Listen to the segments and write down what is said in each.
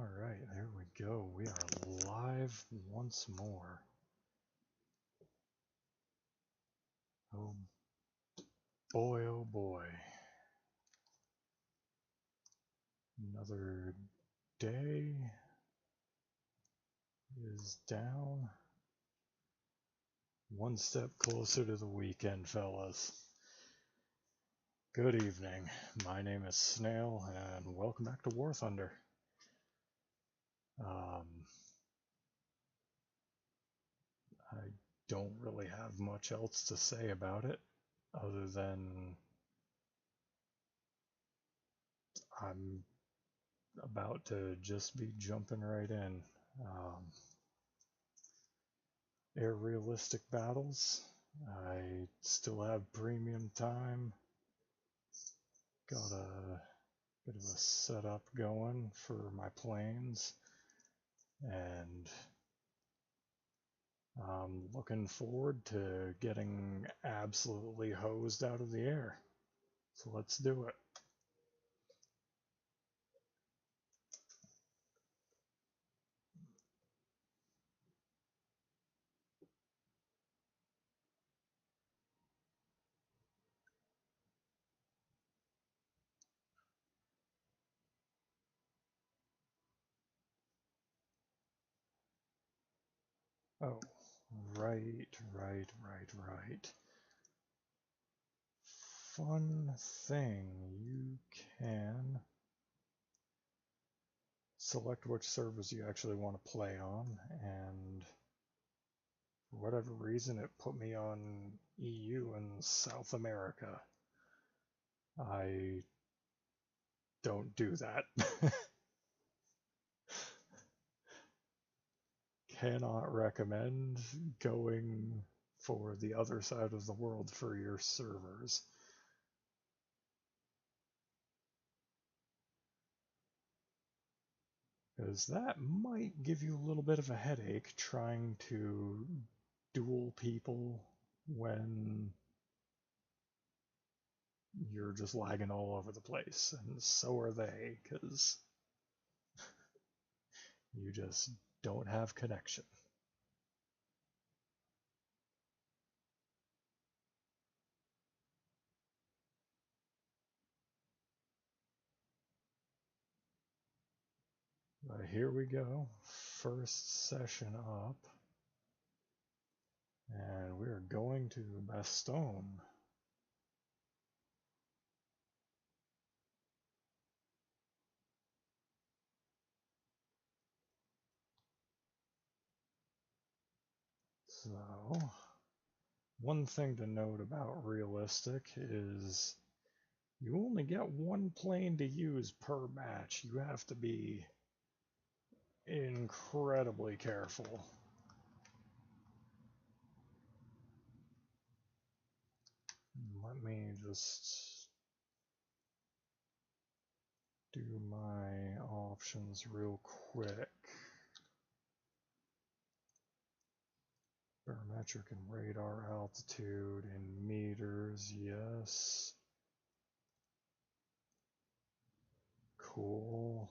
Alright, there we go. We are live once more. Oh boy, oh boy. Another day is down. One step closer to the weekend, fellas. Good evening. My name is Snail, and welcome back to War Thunder. I don't really have much else to say about it, other than I'm about to just be jumping right in. Air realistic battles. I still have premium time. Got a bit of a setup going for my planes, and I'm looking forward to getting absolutely hosed out of the air. So let's do it. Oh, right. Fun thing, you can select which servers you actually want to play on, and for whatever reason it put me on EU and South America. I don't do that. Cannot recommend going for the other side of the world for your servers. Because that might give you a little bit of a headache trying to duel people when you're just lagging all over the place, and so are they, because you just don't have connection. But here we go, first session up, and we're going to Bastogne. So, one thing to note about realistic is you only get one plane to use per match. You have to be incredibly careful. Let me just do my options real quick. Barometric and radar altitude in meters, yes. Cool.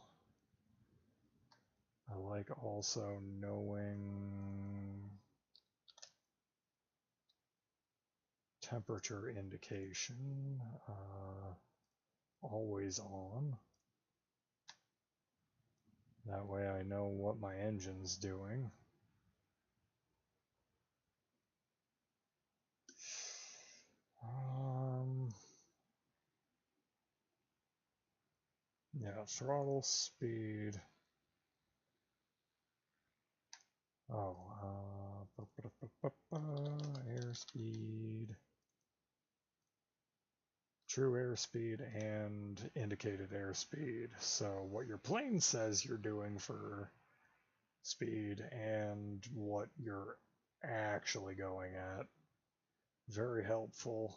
I like also knowing temperature indication, always on. That way I know what my engine's doing. Yeah, throttle speed. Oh, airspeed. True airspeed and indicated airspeed. So what your plane says you're doing for speed and what you're actually going at. Very helpful,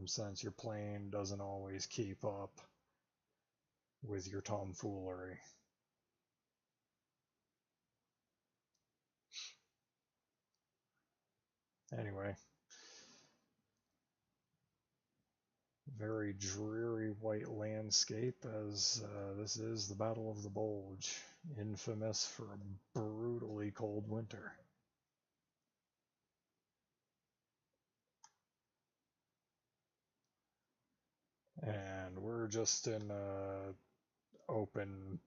since your plane doesn't always keep up with your tomfoolery. Anyway, very dreary white landscape, as this is the Battle of the Bulge. infamous for a brutally cold winter. And we're just in a open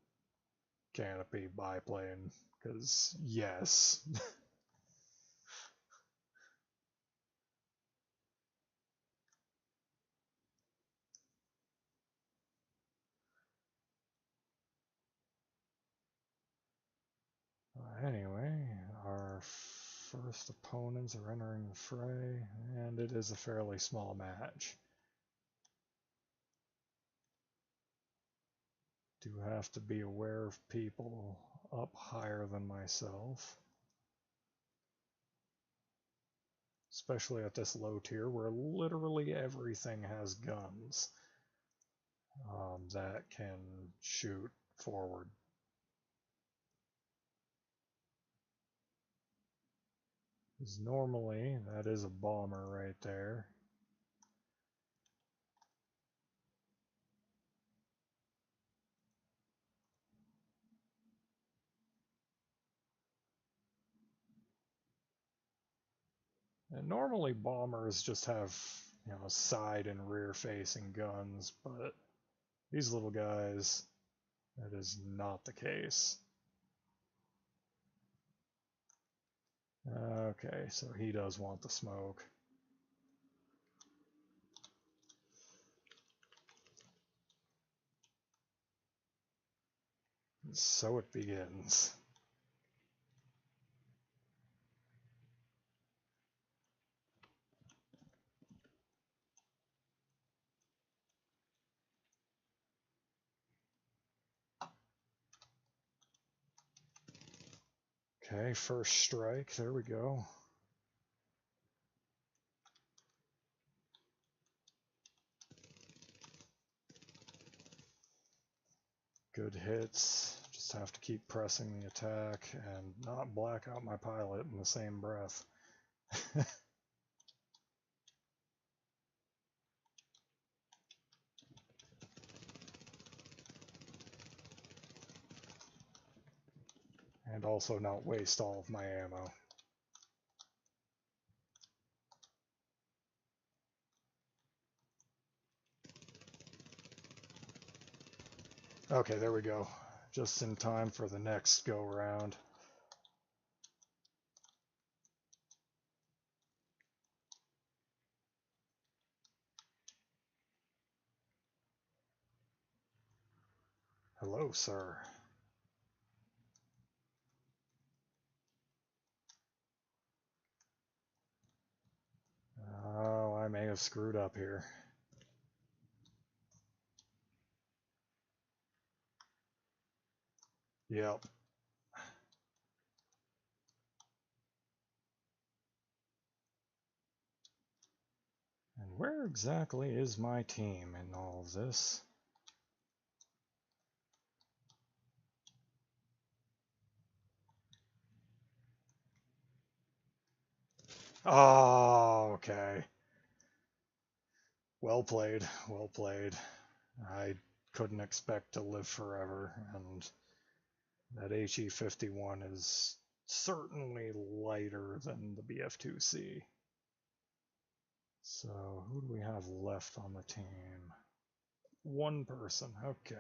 canopy biplane, because yes. Anyway, our first opponents are entering the fray, and it is a fairly small match. Do have to be aware of people up higher than myself, especially at this low tier where literally everything has guns that can shoot forward. Because normally that is a bomber right there. And normally bombers just have, you know, side and rear facing guns, but these little guys, that is not the case. Okay, so he does want the smoke. So it begins. Okay, first strike, there we go. Good hits, just have to keep pressing the attack and not black out my pilot in the same breath. And also not waste all of my ammo. Okay, there we go. Just in time for the next go round. Hello, sir. Oh, I may have screwed up here. Yep. And where exactly is my team in all of this? Oh, okay. Well played, well played. I couldn't expect to live forever, and that HE51 is certainly lighter than the BF2C. So, who do we have left on the team? One person, okay.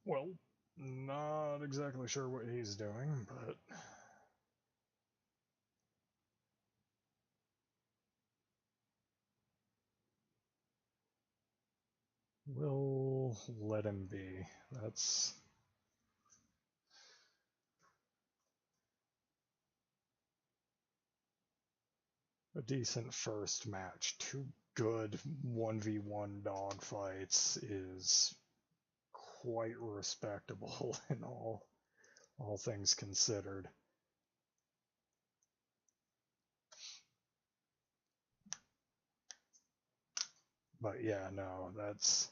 Well, not exactly sure what he's doing, but we'll let him be. That's a decent first match. 2 good 1v1 dogfights is quite respectable in all things considered. But yeah, no, that's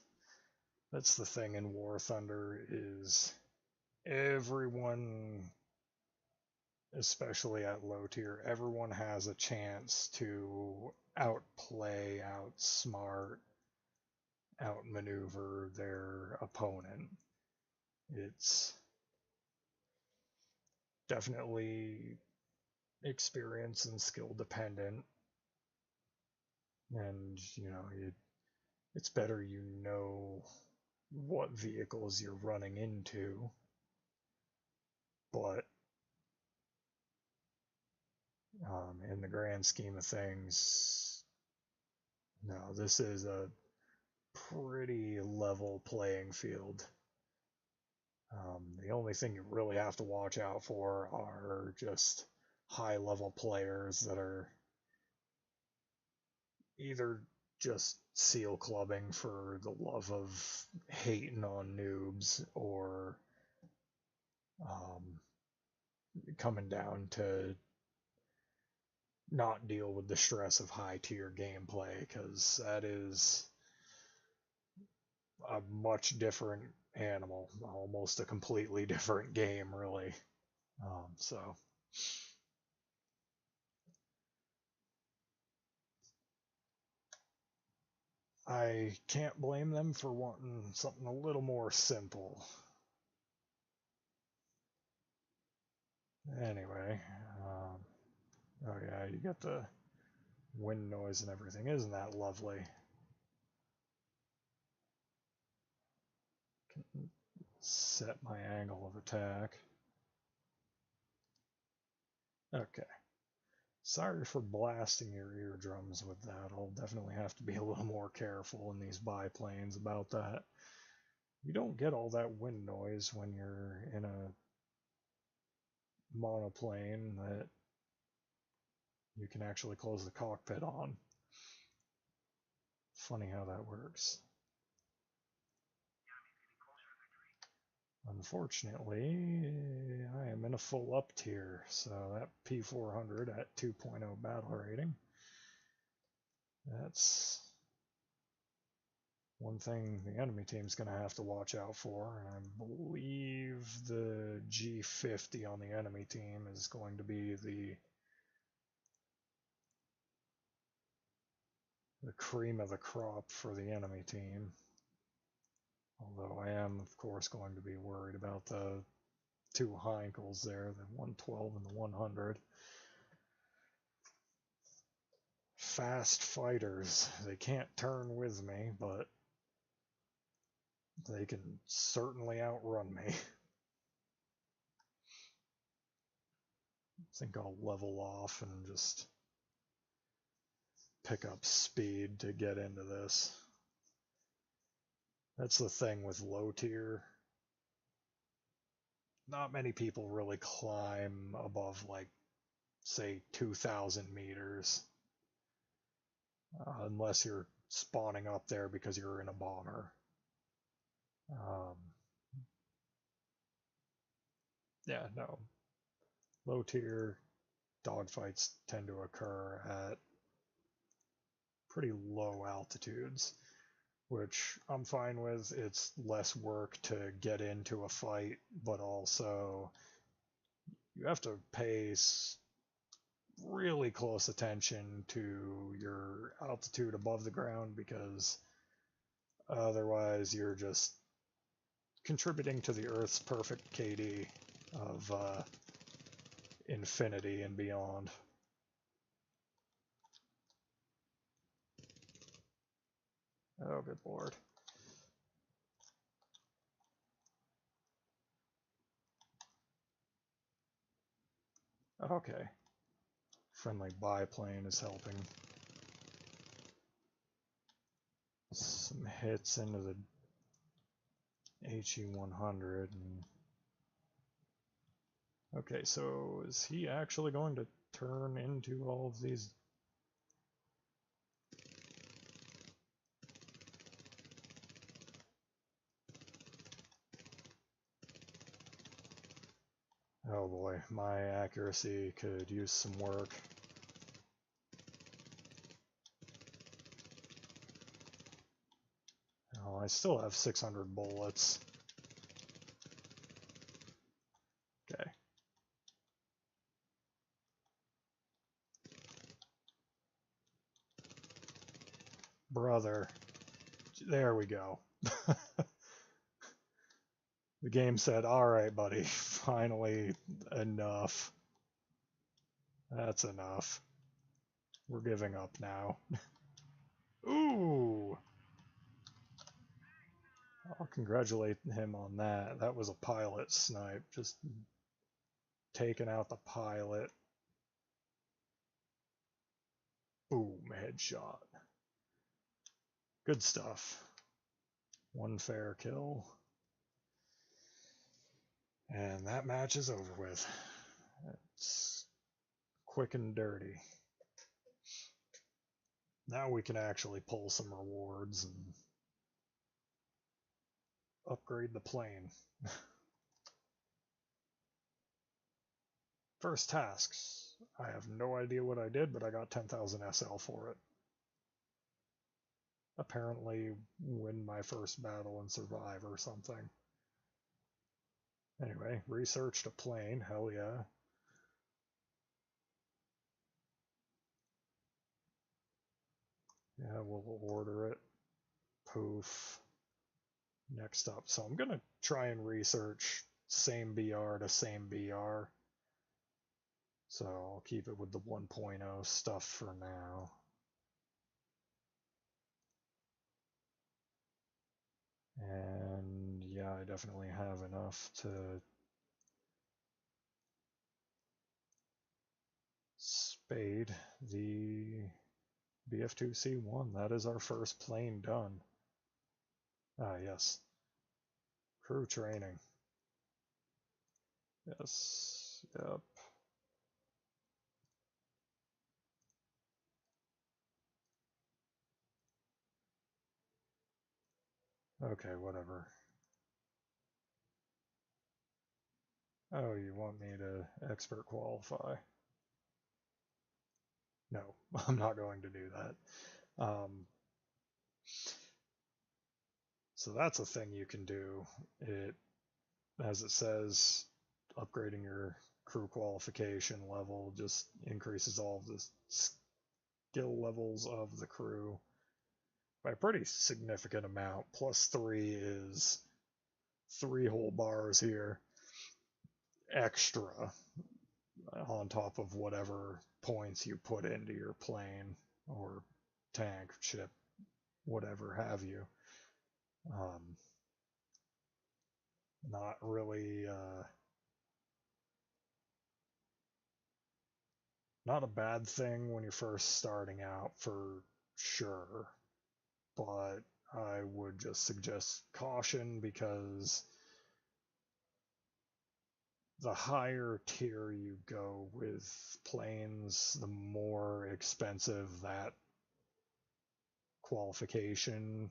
the thing in War Thunder is everyone especially at low tier, everyone has a chance to outplay, outsmart, outmaneuver their opponent. It's definitely experience and skill dependent, and it's better you know what vehicles you're running into, but in the grand scheme of things, no, this is a pretty level playing field. The only thing you really have to watch out for are just high level players that are either just seal clubbing for the love of hating on noobs, or coming down to not deal with the stress of high tier gameplay, because that is a much different animal, almost a completely different game, really. So I can't blame them for wanting something a little more simple. Anyway, oh yeah, you get the wind noise and everything. Isn't that lovely? Can set my angle of attack. Okay. Sorry for blasting your eardrums with that. I'll definitely have to be a little more careful in these biplanes about that. You don't get all that wind noise when you're in a monoplane that you can actually close the cockpit on. Funny how that works. Unfortunately, I am in a full up tier, so that P400 at 2.0 battle rating, that's one thing the enemy team's going to have to watch out for. And I believe the G50 on the enemy team is going to be the cream of the crop for the enemy team. Although I am, of course, going to be worried about the two Heinkels there, the 112 and the 100. Fast fighters. They can't turn with me, but they can certainly outrun me. I think I'll level off and just pick up speed to get into this. That's the thing with low tier. Not many people really climb above, like, say 2,000 meters. Unless you're spawning up there because you're in a bomber. Yeah, no. Low tier dogfights tend to occur at pretty low altitudes, which I'm fine with. It's less work to get into a fight, but also you have to pay really close attention to your altitude above the ground, because otherwise you're just contributing to the Earth's perfect KD of infinity and beyond. Oh, good lord. Okay. Friendly biplane is helping. Some hits into the HE-100. Okay, so is he actually going to turn into all of these? Oh boy, my accuracy could use some work. Oh, I still have 600 bullets. Okay. Brother. There we go. The game said, alright, buddy, finally enough. That's enough. We're giving up now. Ooh! I'll congratulate him on that. That was a pilot snipe. Just taking out the pilot. Boom, headshot. Good stuff. One fair kill. And that match is over with. It's quick and dirty. Now we can actually pull some rewards and upgrade the plane. First tasks. I have no idea what I did, but I got 10,000 SL for it. Apparently win my first battle and survive or something. Anyway, researched a plane, hell yeah. Yeah, we'll order it. Poof. Next up. So I'm going to try and research same BR to same BR. So I'll keep it with the 1.0 stuff for now. And yeah, I definitely have enough to spade the BF2C1. That is our first plane done. Ah, yes. Crew training. Yes, yep. Okay, whatever. Oh, you want me to expert qualify? No, I'm not going to do that. So that's a thing you can do. It, as it says, upgrading your crew qualification level just increases all of the skill levels of the crew by a pretty significant amount. +3 is 3 whole bars here extra on top of whatever points you put into your plane or tank, ship, whatever have you. Not really, not a bad thing when you're first starting out for sure, but I would just suggest caution because the higher tier you go with planes, the more expensive that qualification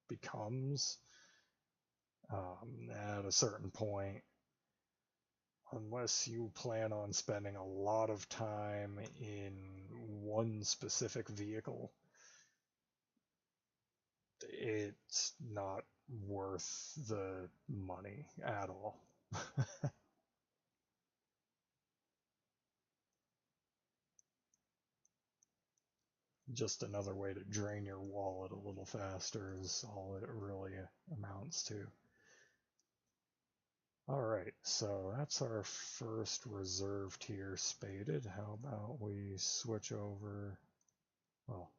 becomes. At a certain point, unless you plan on spending a lot of time in one specific vehicle, it's not worth the money at all. Just another way to drain your wallet a little faster is all it really amounts to. Alright, so that's our first reserve tier spaded. How about we switch over, well,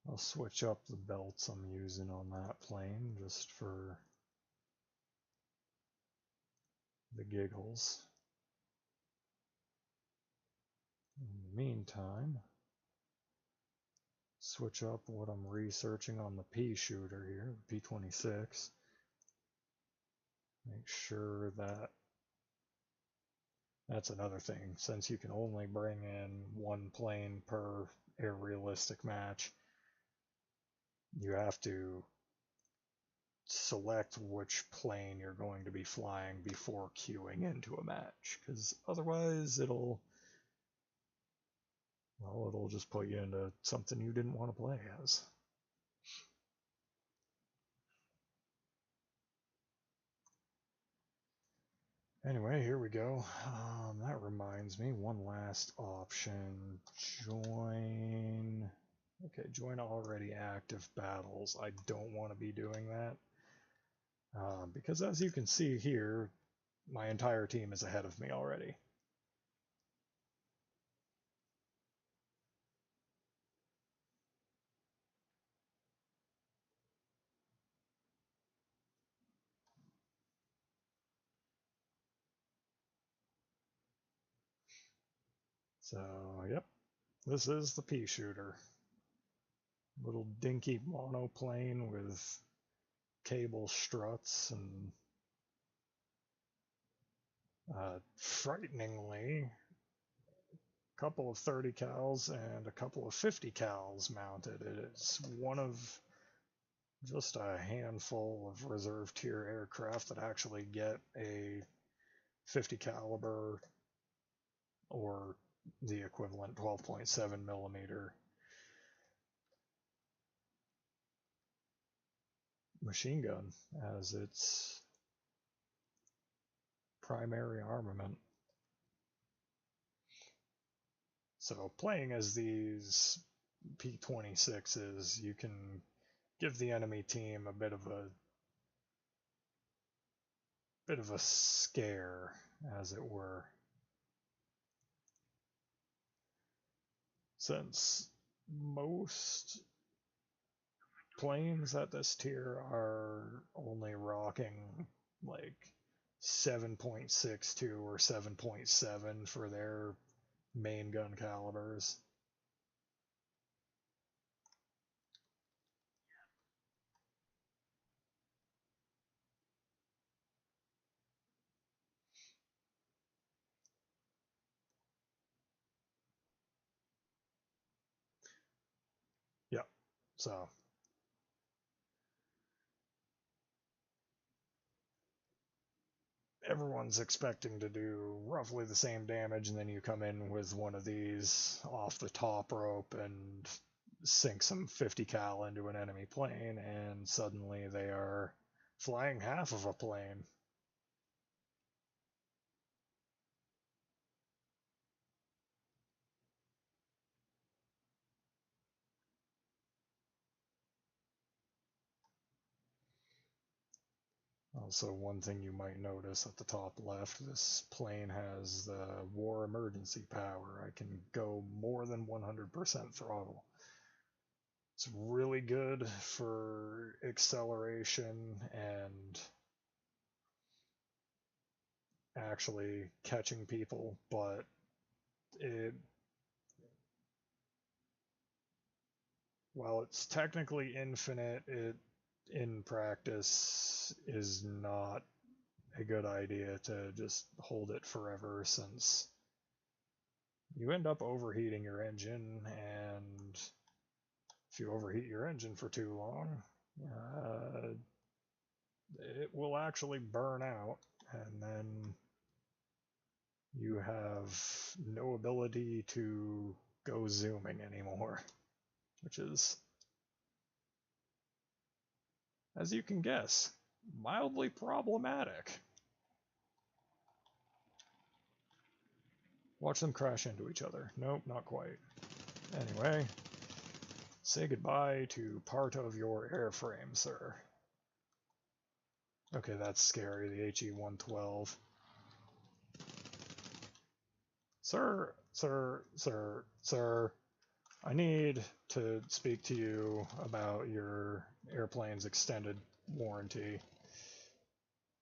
I'll switch up the belts I'm using on that plane just for the giggles. In the meantime, switch up what I'm researching on the P shooter here, the P-26. Make sure that that's another thing. Since you can only bring in one plane per air realistic match, you have to select which plane you're going to be flying before queuing into a match, because otherwise it'll just put you into something you didn't want to play as. Anyway, here we go. That reminds me, one last option. Join. Okay, join already active battles. I don't want to be doing that. Because as you can see here, my entire team is ahead of me already. So, yep, this is the pea shooter. Little dinky monoplane with cable struts and frighteningly, a couple of 30 cals and a couple of 50 cals mounted. It's one of just a handful of reserve tier aircraft that actually get a 50 caliber or the equivalent 12.7 millimeter machine gun as its primary armament. So playing as these P-26s, you can give the enemy team a bit of a scare, as it were. Since most planes at this tier are only rocking like 7.62 or 7.7 for their main gun calibers. Yep, so everyone's expecting to do roughly the same damage, and then you come in with one of these off the top rope and sink some 50 cal into an enemy plane, and suddenly they are flying half of a plane. Also, one thing you might notice at the top left, this plane has the war emergency power. I can go more than 100% throttle. It's really good for acceleration and actually catching people, but while it's technically infinite, it in practice is not a good idea to just hold it forever, since you end up overheating your engine, and if you overheat your engine for too long, it will actually burn out, and then you have no ability to go zooming anymore, which is, as you can guess, mildly problematic. Watch them crash into each other. Nope, not quite. Anyway, say goodbye to part of your airframe, sir. Okay, that's scary, the HE-112. Sir, I need to speak to you about your airplane's extended warranty.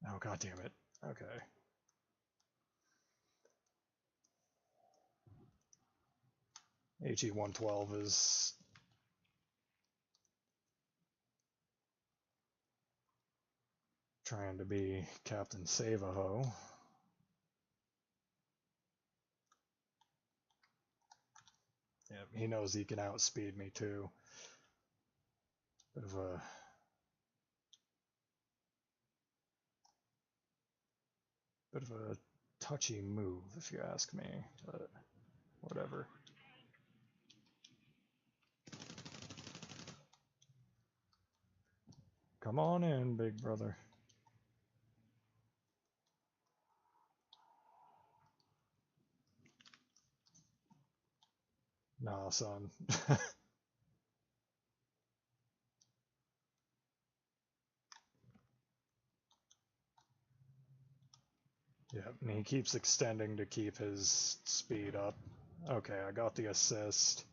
Oh, god damn it. Okay. HE-112 is trying to be Captain Save-A-Ho. Yep, he knows he can outspeed me too. Bit of a touchy move, if you ask me, but whatever. Come on in, big brother. Nah, son. Yep, and he keeps extending to keep his speed up. Okay, I got the assist.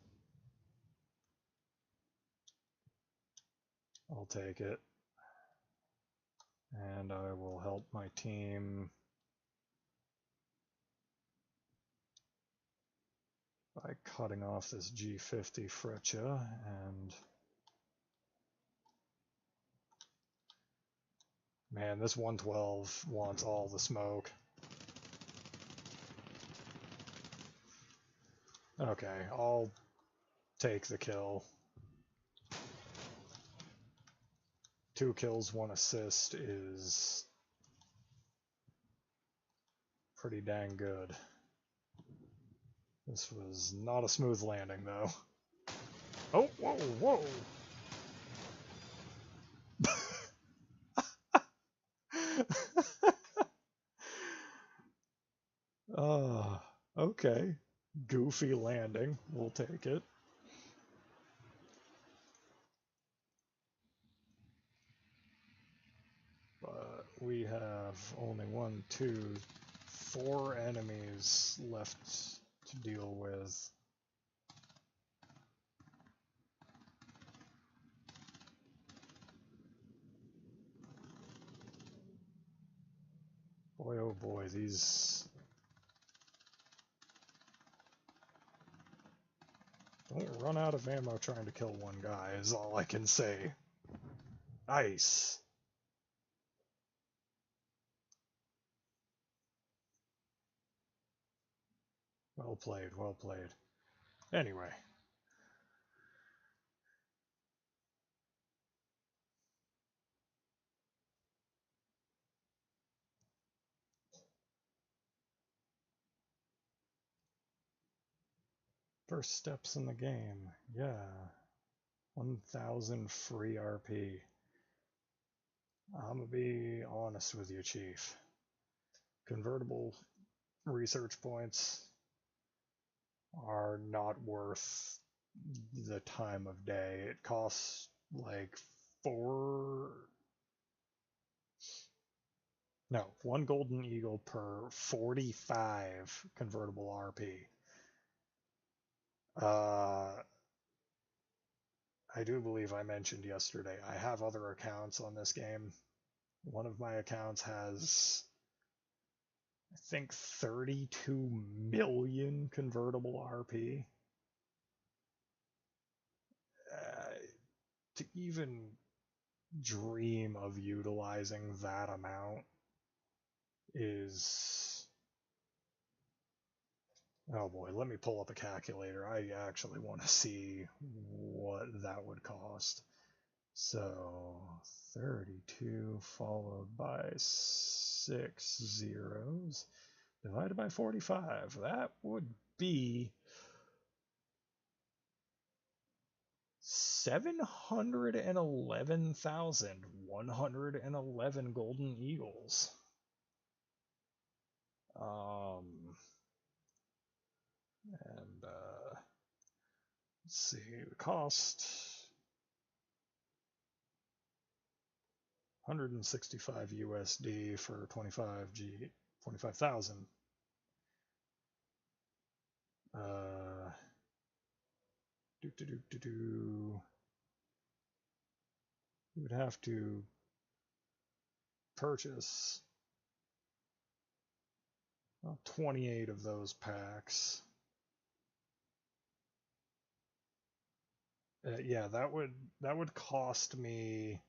I'll take it. And I will help my team by cutting off this G50 Freccia, and man, this 112 wants all the smoke. Okay, I'll take the kill. 2 kills, 1 assist is pretty dang good. This was not a smooth landing, though. Oh, whoa, whoa! Okay. Goofy landing. We'll take it. But we have only 1, 2, 4 enemies left to deal with. Boy, oh boy, these... Don't run out of ammo trying to kill one guy, is all I can say. Nice. Well played, well played. Anyway. First steps in the game. Yeah. 1,000 free RP. I'm gonna be honest with you, Chief. Convertible research points are not worth the time of day. It costs like 1 golden eagle per 45 convertible RP. I do believe I mentioned yesterday, I have other accounts on this game. One of my accounts has, I think, 32 million convertible RP. To even dream of utilizing that amount is... Oh boy, let me pull up a calculator. I actually want to see what that would cost. So 32 followed by 6 zeros divided by 45. That would be 711,111 golden eagles. And let's see, the cost 165 USD for 25,000. You would have to purchase 28 of those packs. Yeah, that would cost me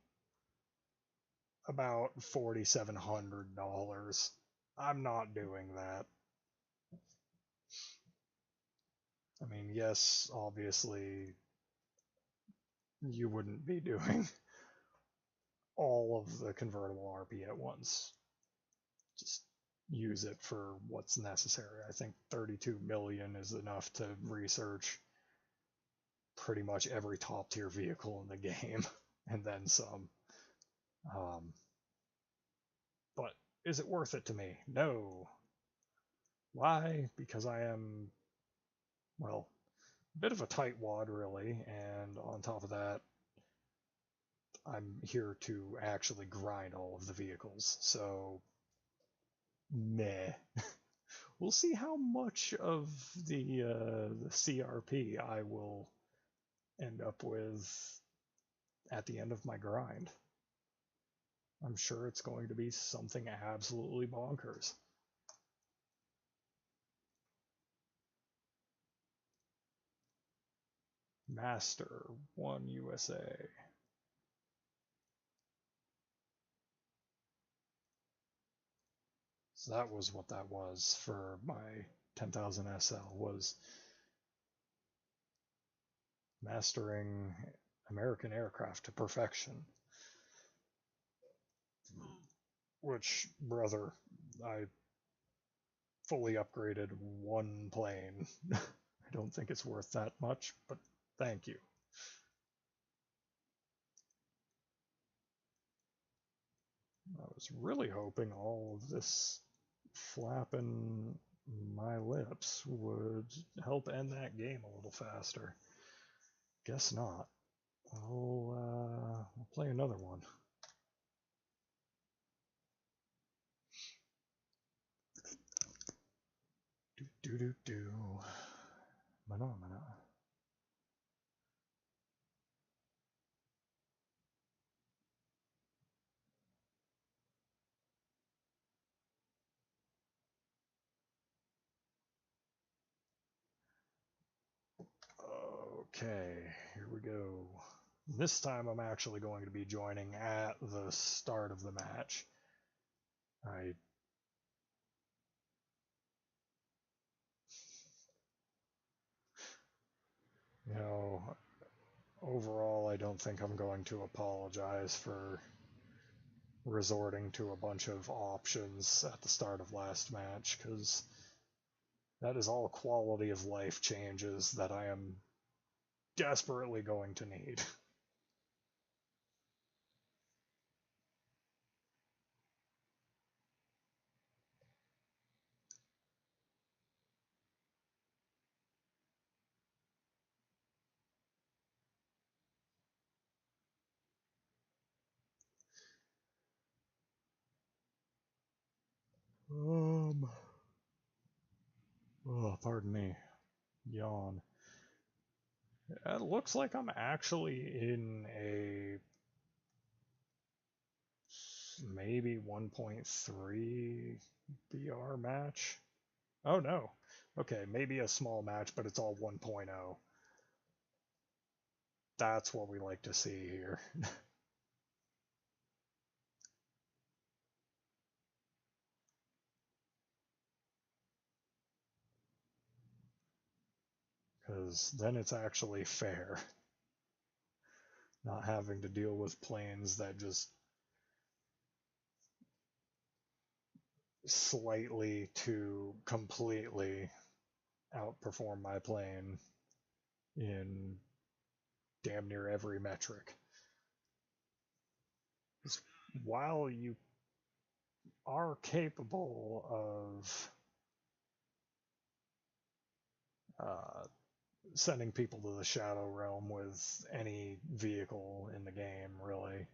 about $4,700. I'm not doing that. I mean, yes, obviously, you wouldn't be doing all of the convertible RP at once. Just use it for what's necessary. I think 32 million is enough to research pretty much every top tier vehicle in the game, and then some. But is it worth it to me? No. Why? Because I am, well, bit of a tightwad, really, and on top of that, I'm here to actually grind all of the vehicles, so meh. We'll see how much of the CRP I will end up with at the end of my grind. I'm sure it's going to be something absolutely bonkers. Master 1 USA. So that was what that was for my 10,000 SL, was mastering American aircraft to perfection. Which, brother, I fully upgraded one plane. I don't think it's worth that much, but thank you. I was really hoping all of this flapping my lips would help end that game a little faster. Guess not. I'll play another one. Do. Mana. Okay, here we go. This time I'm actually going to be joining at the start of the match. You know, overall, I don't think I'm going to apologize for resorting to a bunch of options at the start of last match, because that is all quality of life changes that I am desperately going to need. Oh, pardon me. Yawn. It looks like I'm actually in a maybe 1.3 BR match. Oh no. Okay, maybe a small match, but it's all 1.0. That's what we like to see here. Because then it's actually fair. Not having to deal with planes that just slightly to completely outperform my plane in damn near every metric. While you are capable of sending people to the Shadow Realm with any vehicle in the game, really,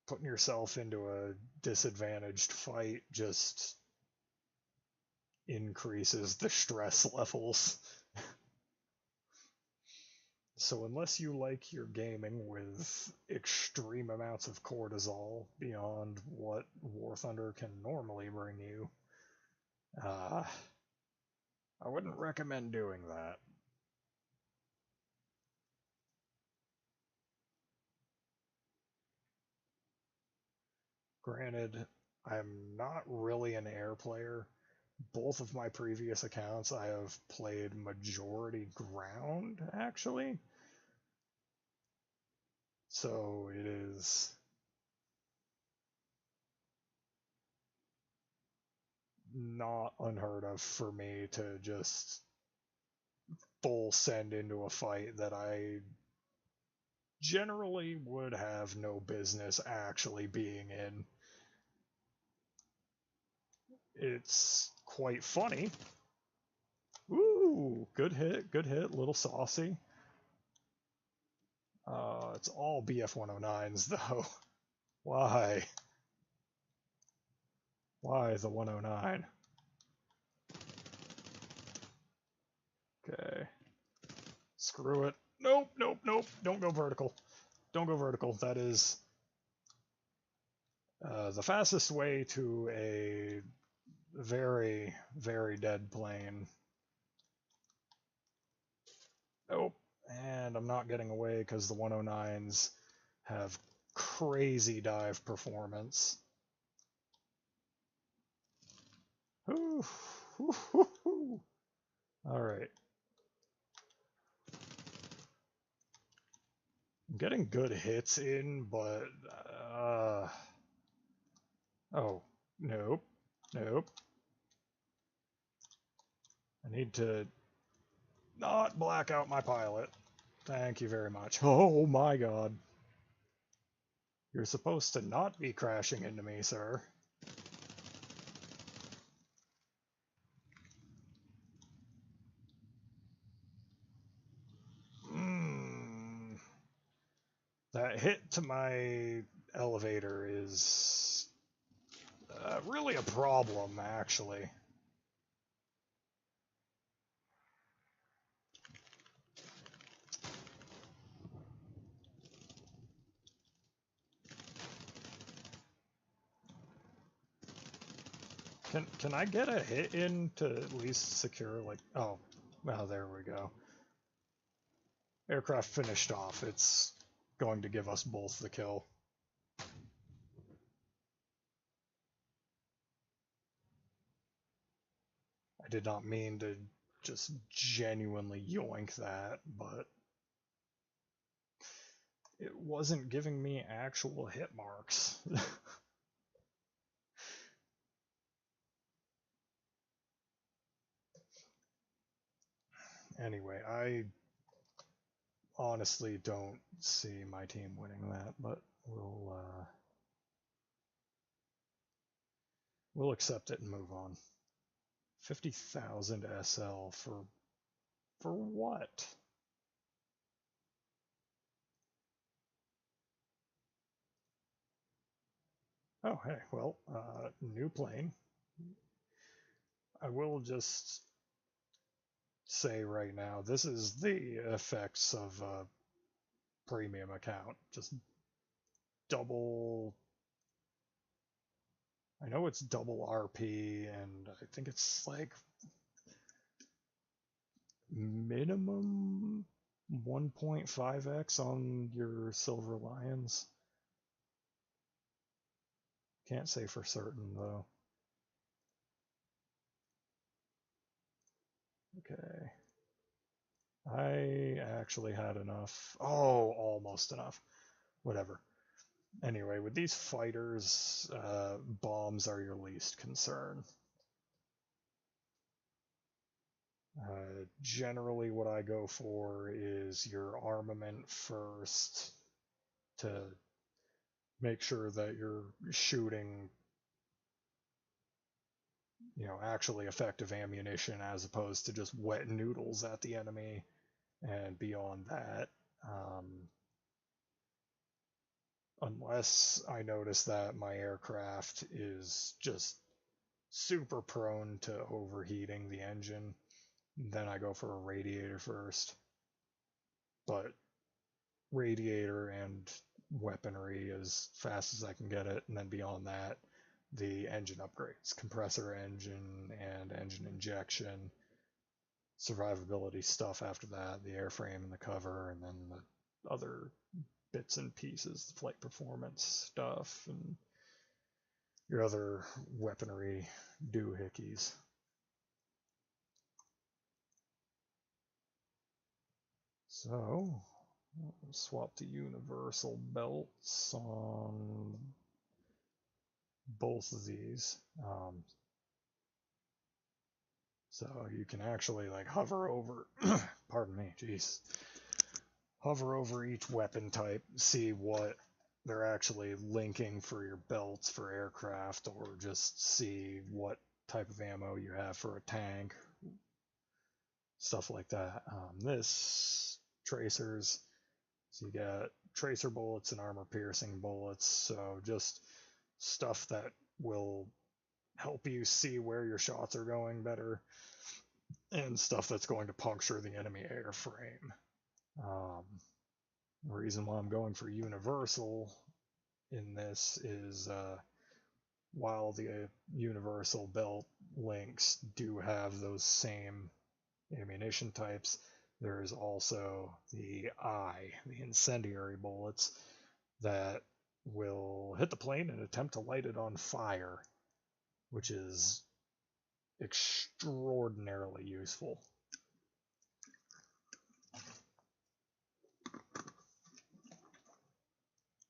putting yourself into a disadvantaged fight just increases the stress levels. So unless you like your gaming with extreme amounts of cortisol beyond what War Thunder can normally bring you, I wouldn't recommend doing that. Granted, I'm not really an air player. Both of my previous accounts I have played majority ground, actually. So it is not unheard of for me to just full send into a fight that I generally would have no business actually being in. It's quite funny Ooh, good hit, little saucy. It's all BF-109s though. Why? Why the 109? Okay. Screw it. Nope, nope, nope. Don't go vertical. Don't go vertical. That is the fastest way to a very, very dead plane. Nope. And I'm not getting away because the 109s have crazy dive performance. Ooh. All right. I'm getting good hits in, but oh, nope, nope. I need to not black out my pilot. Thank you very much. Oh my god. You're supposed to not be crashing into me, sir. That hit to my elevator is really a problem, actually. Can I get a hit in to at least secure, like, oh, well, there we go. Aircraft finished off. It's going to give us both the kill. I did not mean to just genuinely yoink that, but it wasn't giving me actual hit marks. Anyway, I honestly don't see my team winning that, but we'll accept it and move on. 50,000 SL for what? Oh, hey, well, new plane. I will just say right now, this is the effects of a premium account. Just double, I know it's double RP, and I think it's like minimum 1.5x on your Silver Lions. Can't say for certain, though. Okay. I actually had enough. Oh, almost enough. Whatever. Anyway, with these fighters, bombs are your least concern. Generally, what I go for is your armament first to make sure that you're shooting, actually effective ammunition as opposed to just wet noodles at the enemy. And beyond that, unless I notice that my aircraft is just super prone to overheating the engine, then I go for a radiator first. But radiator and weaponry as fast as I can get it, and then beyond that, the engine upgrades, compressor engine and engine injection, survivability stuff after that, the airframe and the cover, and then the other bits and pieces, the flight performance stuff, and your other weaponry doohickeys. So, swap the universal belts on both of these. So you can actually like hover over, pardon me, jeez. Hover over each weapon type, see what they're actually linking for your belts for aircraft, or just see what type of ammo you have for a tank. stuff like that. This tracers, so you get tracer bullets and armor piercing bullets, so just stuff that will help you see where your shots are going better, and stuff that's going to puncture the enemy airframe. The reason why I'm going for universal in this is while the universal belt links do have those same ammunition types, there is also the incendiary bullets that will hit the plane and attempt to light it on fire, which is extraordinarily useful.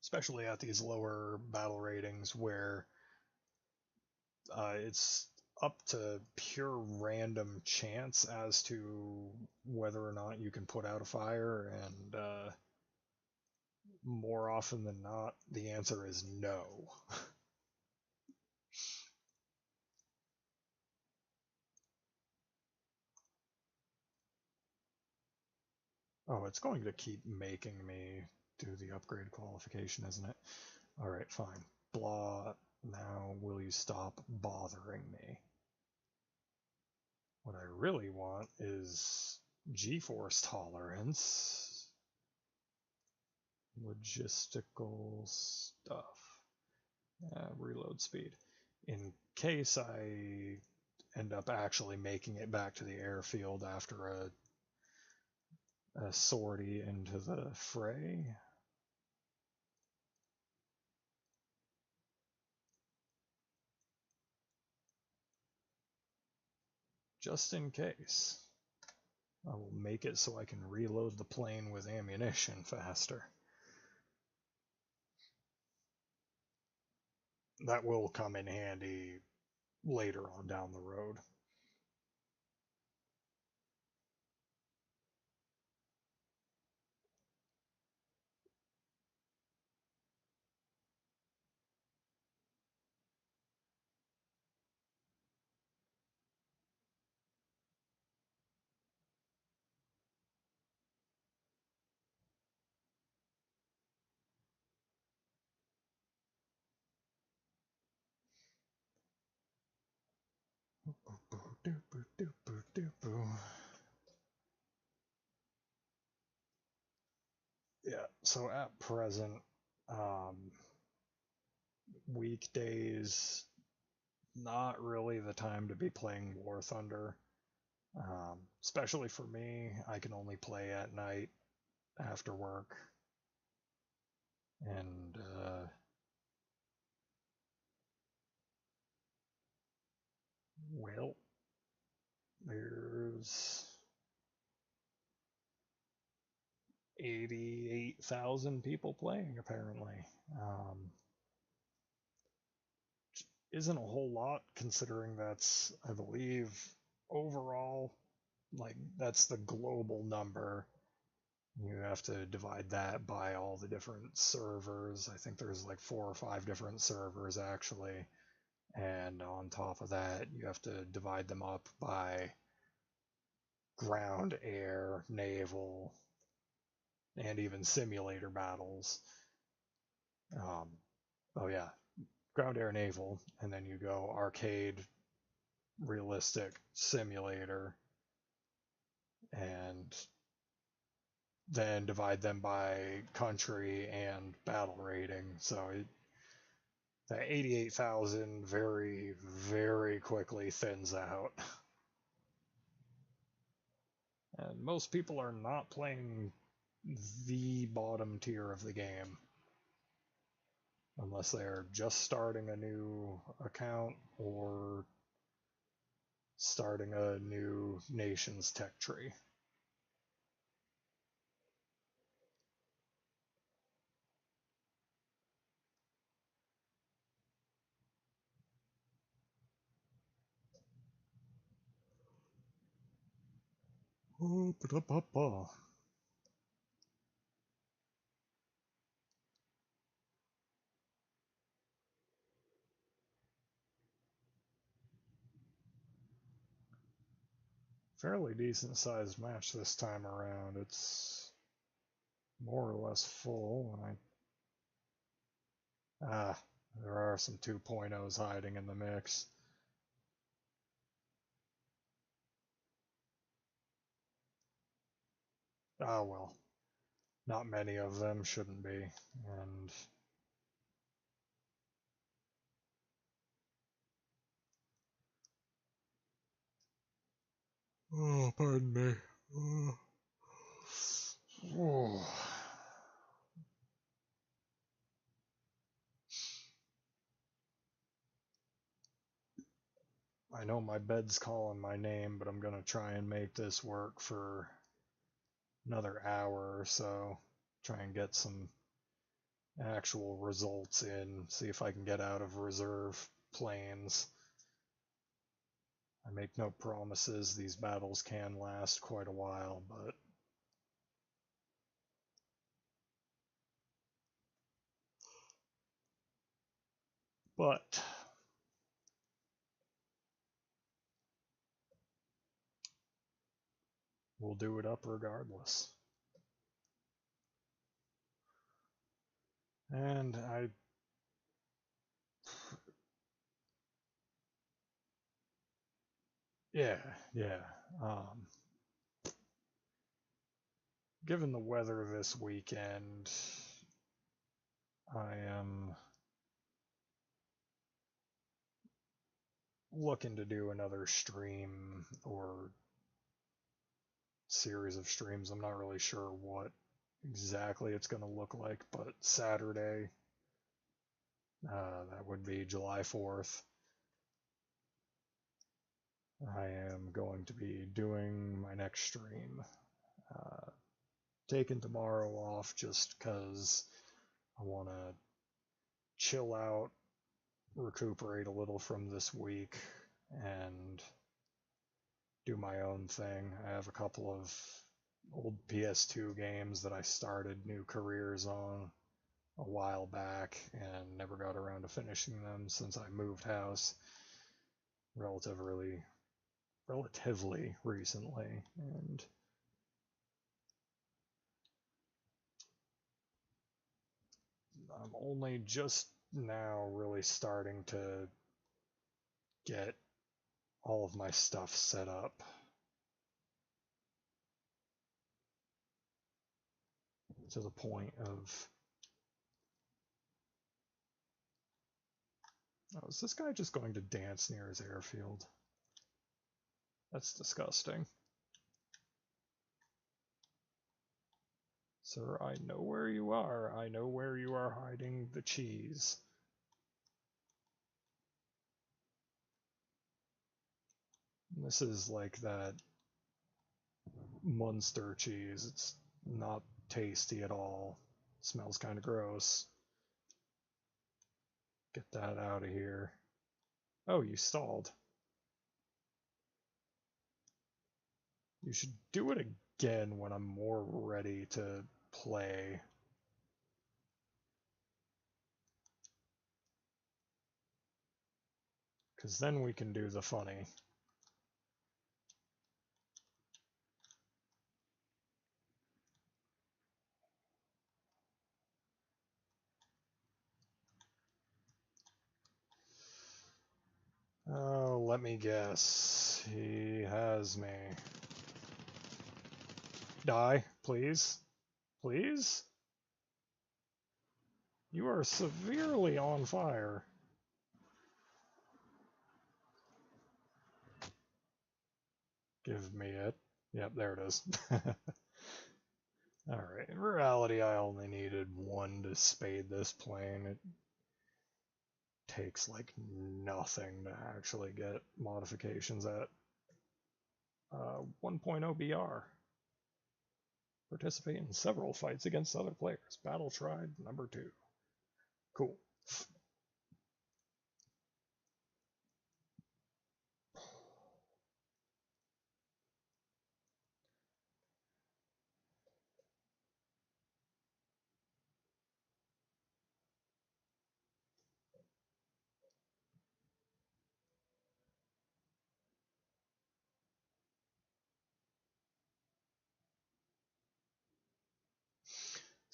Especially at these lower battle ratings where it's up to pure random chance as to whether or not you can put out a fire, and more often than not, the answer is no. Oh, it's going to keep making me do the upgrade qualification, isn't it? Alright, fine. Blah. Now, will you stop bothering me? What I really want is G-force tolerance. Logistical stuff. Reload speed. In case I end up actually making it back to the airfield after a sortie into the fray. Just in case. I will make it so I can reload the plane with ammunition faster. That will come in handy later on down the road. Yeah, so at present, weekdays, not really the time to be playing War Thunder. Especially for me, I can only play at night after work. And, well, there's 88,000 people playing, apparently. Isn't a whole lot, considering that's, I believe, overall, like, that's the global number. You have to divide that by all the different servers. I think there's like 4 or 5 different servers, actually. And on top of that, you have to divide them up by ground, air, naval, and even simulator battles. Oh yeah, ground, air, naval, and then you go arcade, realistic, simulator, and then divide them by country and battle rating. So that 88,000 very, very quickly thins out. And most people are not playing the bottom tier of the game, unless they're just starting a new account or starting a new nation's tech tree. fairly decent sized match this time around. It's more or less full, and there are some 2.0s hiding in the mix. Ah, well, not many of them, shouldn't be, and oh, pardon me. Oh. I know my bed's calling my name, but I'm gonna try and make this work for another hour or so. Try and get some actual results in, see if I can get out of reserve planes. I make no promises, these battles can last quite a while, but we'll do it up regardless. And yeah. Given the weather this weekend, I am looking to do another stream or series of streams. I'm not really sure what exactly it's going to look like, but Saturday, that would be July 4th, I am going to be doing my next stream. Taking tomorrow off just because I want to chill out, recuperate a little from this week, and do my own thing. I have a couple of old PS2 games that I started new careers on a while back and never got around to finishing them since I moved house relatively recently, and I'm only just now really starting to get all of my stuff set up. To the point of, oh, is this guy just going to dance near his airfield? That's disgusting. Sir, I know where you are. I know where you are hiding the cheese. This is like that Munster cheese. It's not tasty at all. Smells kind of gross. Get that out of here. Oh, you stalled. You should do it again when I'm more ready to play. Because then we can do the funny. Oh, let me guess. He has me. Die, please. Please? You are severely on fire. Give me it. Yep, there it is. Alright, in reality, I only needed one to spade this plane. It takes like nothing to actually get modifications at 1.0 BR. Participate in several fights against other players. Battle tried number 2. Cool.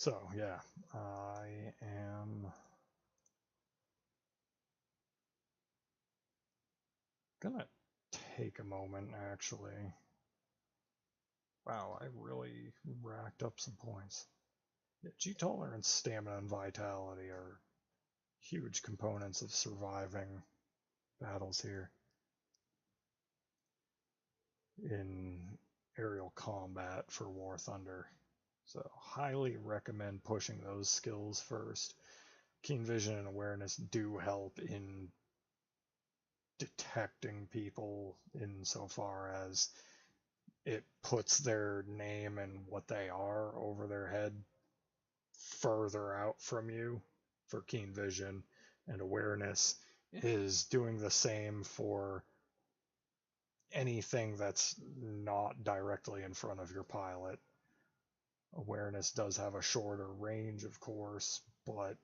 So, yeah, I am gonna take a moment, actually. Wow, I really racked up some points. Yeah, G tolerance, stamina, and vitality are huge components of surviving battles here in aerial combat for War Thunder. So, highly recommend pushing those skills first. Keen vision and awareness do help in detecting people insofar as it puts their name and what they are over their head further out from you for keen vision, and awareness is doing the same for anything that's not directly in front of your pilot. Awareness does have a shorter range, of course, but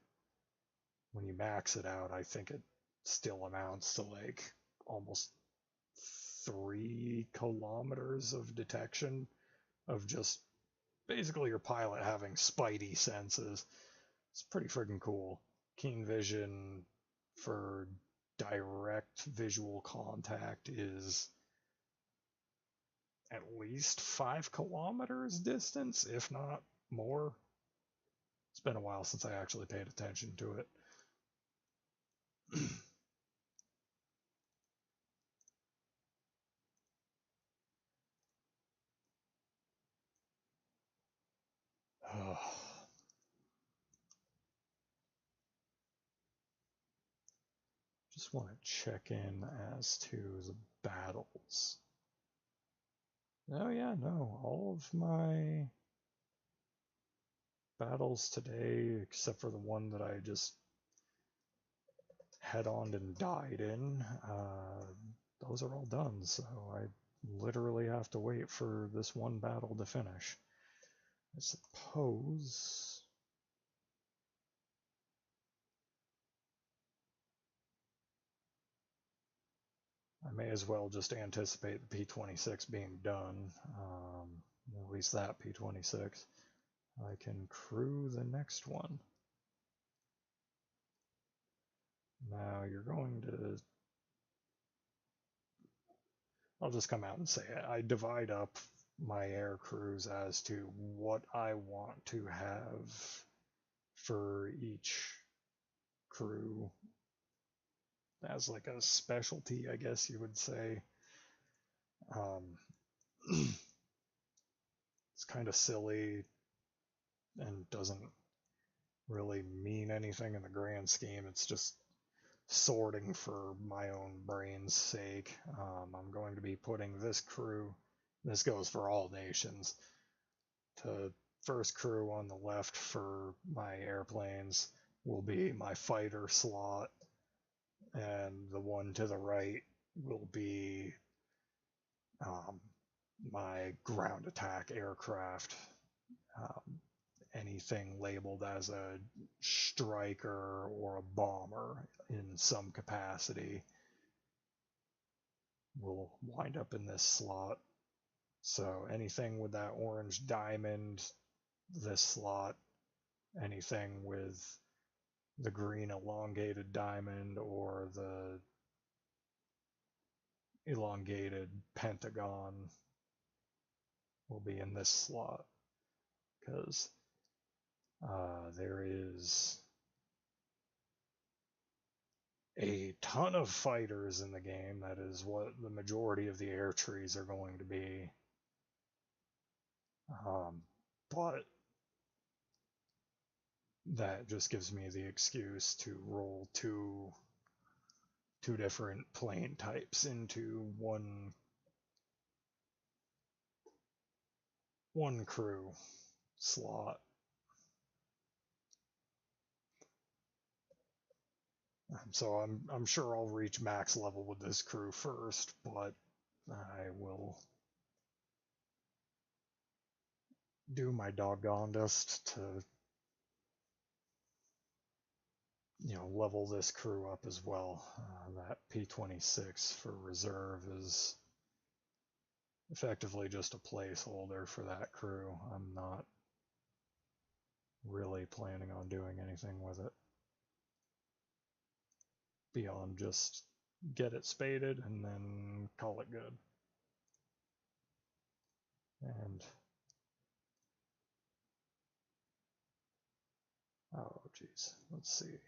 when you max it out, I think it still amounts to like almost 3 kilometers of detection of just basically your pilot having spidey senses. It's pretty freaking cool. Keen vision for direct visual contact is at least 5 kilometers distance, if not more. It's been a while since I actually paid attention to it. Just want to check in as to the battles. Oh yeah, no, all of my battles today, except for the one that I just head-on and died in, those are all done, so I literally have to wait for this one battle to finish. I suppose... I may as well just anticipate the P-26 being done, at least that P-26. I can crew the next one. Now you're going to... I'll just come out and say it. I divide up my air crews as to what I want to have for each crew as like a specialty, I guess you would say. It's kind of silly and doesn't really mean anything in the grand scheme. It's just sorting for my own brain's sake. I'm going to be putting this crew, this goes for all nations, to first crew on the left for my airplanes will be my fighter slot, and the one to the right will be my ground attack aircraft. Anything labeled as a striker or a bomber in some capacity will wind up in this slot. So anything with that orange diamond, this slot, anything with the green elongated diamond or the elongated pentagon will be in this slot, because there is a ton of fighters in the game. That is what the majority of the air trees are going to be. But that just gives me the excuse to roll two different plane types into one crew slot. So I'm sure I'll reach max level with this crew first, but I will do my doggonedest to level this crew up as well. That P-26 for reserve is effectively just a placeholder for that crew. I'm not really planning on doing anything with it beyond just get it spaded and then call it good. And oh geez, let's see.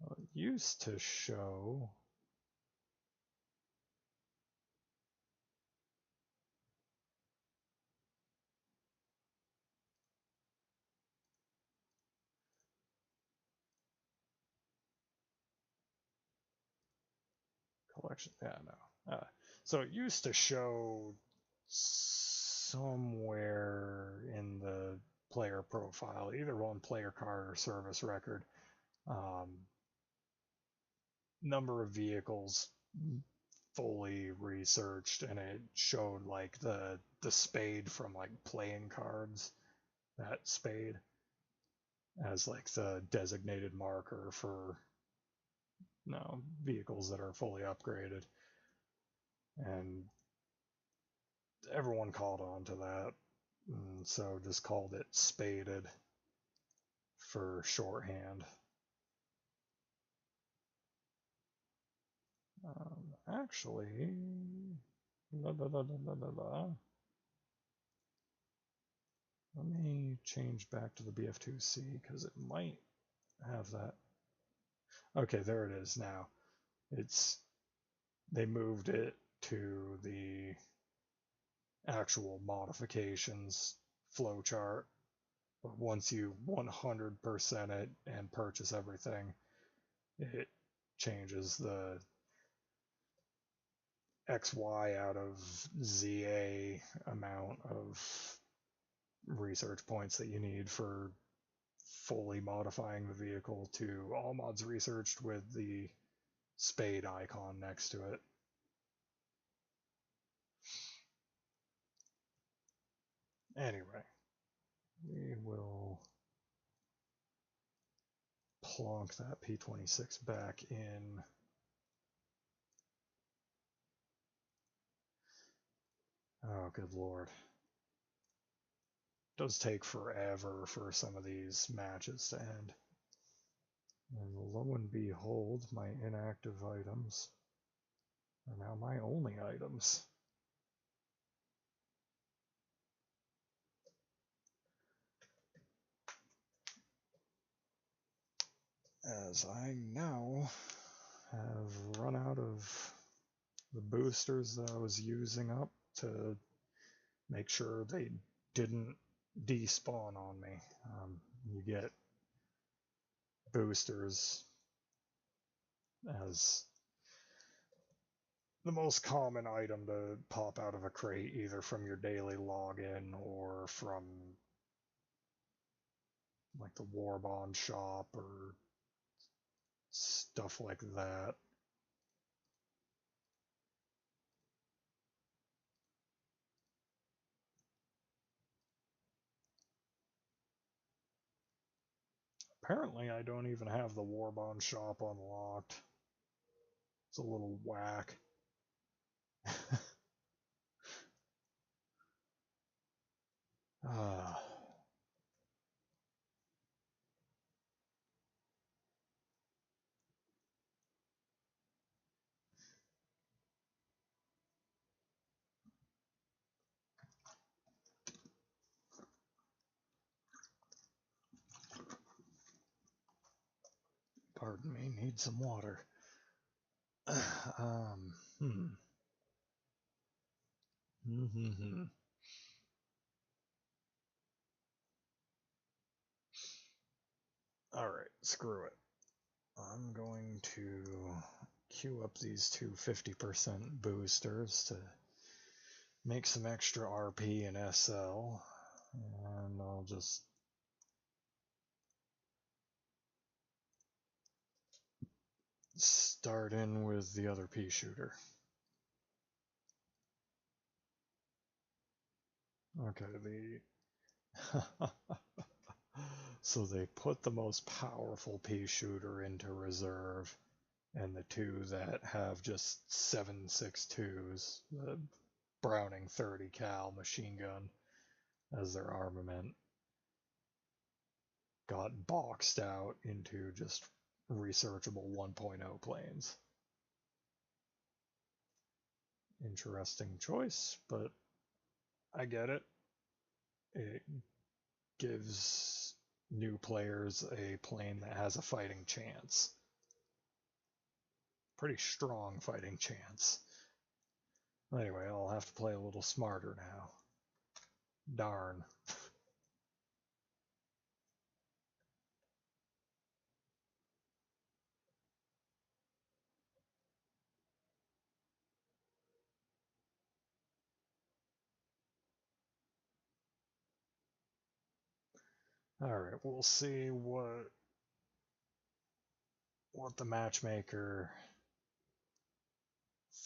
Well, it used to show collection. Yeah, no. So it used to show somewhere in the player profile, either on player card or service record, number of vehicles fully researched, and it showed like the spade from like playing cards, that spade as like the designated marker for vehicles that are fully upgraded, and everyone caught on to that, and so just called it spaded for shorthand. Actually, let me change back to the BF2C because it might have that. Okay, there it is now. They moved it to the actual modifications flowchart. But once you 100% it and purchase everything, it changes the XY out of ZA amount of research points that you need for fully modifying the vehicle to all mods researched with the spade icon next to it. Anyway, we will plonk that P26 back in. Oh, good lord. It does take forever for some of these matches to end. And lo and behold, my inactive items are now my only items. As I now have run out of the boosters that I was using up to make sure they didn't despawn on me. You get boosters as the most common item to pop out of a crate, either from your daily login or from like the Warbond shop or stuff like that. Apparently I don't even have the Warbond shop unlocked. It's a little whack. Pardon me, need some water. Alright, screw it. I'm going to queue up these two 50% boosters to make some extra RP and SL, and I'll just start in with the other pea shooter. Okay, so they put the most powerful pea shooter into reserve, and the two that have just 7.62s, the Browning 30 cal machine gun, as their armament got boxed out into just researchable 1.0 planes. Interesting choice, but I get it. It gives new players a plane that has a fighting chance. Pretty strong fighting chance. Anyway, I'll have to play a little smarter now. Darn. Alright, we'll see what the matchmaker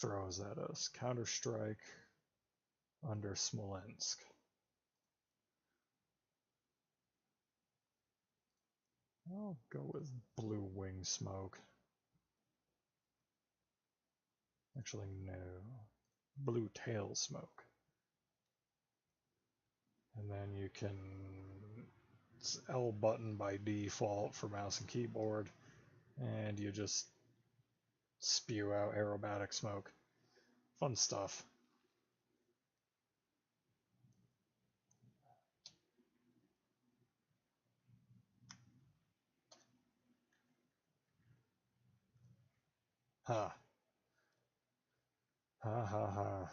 throws at us. Counter-Strike under Smolensk. I'll go with Blue Wing Smoke. Actually, no. Blue Tail Smoke. And then you can... It's L button by default for mouse and keyboard. And you just spew out aerobatic smoke. Fun stuff. Ha. Ha ha ha.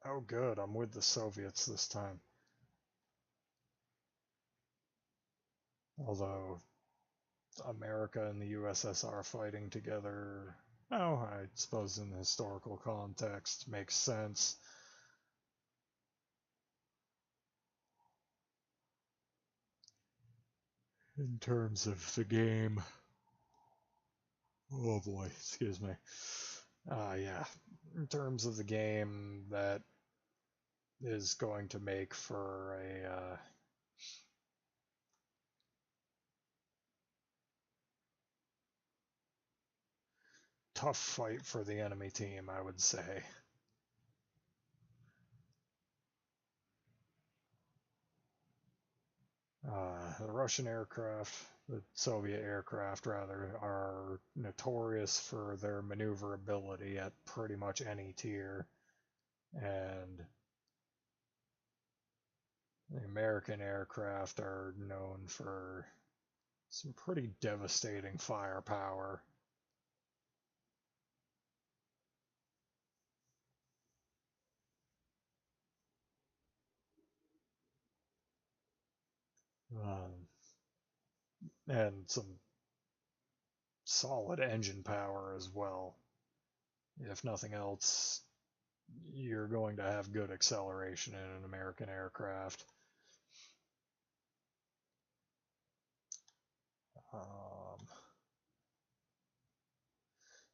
Oh good, I'm with the Soviets this time. Although America and the USSR fighting together, oh, I suppose in the historical context makes sense. In terms of the game, oh boy, excuse me. Yeah, in terms of the game, that is going to make for a tough fight for the enemy team, I would say. The Russian aircraft, the Soviet aircraft rather, are notorious for their maneuverability at pretty much any tier, and the American aircraft are known for some pretty devastating firepower. And some solid engine power as well. If nothing else, you're going to have good acceleration in an American aircraft.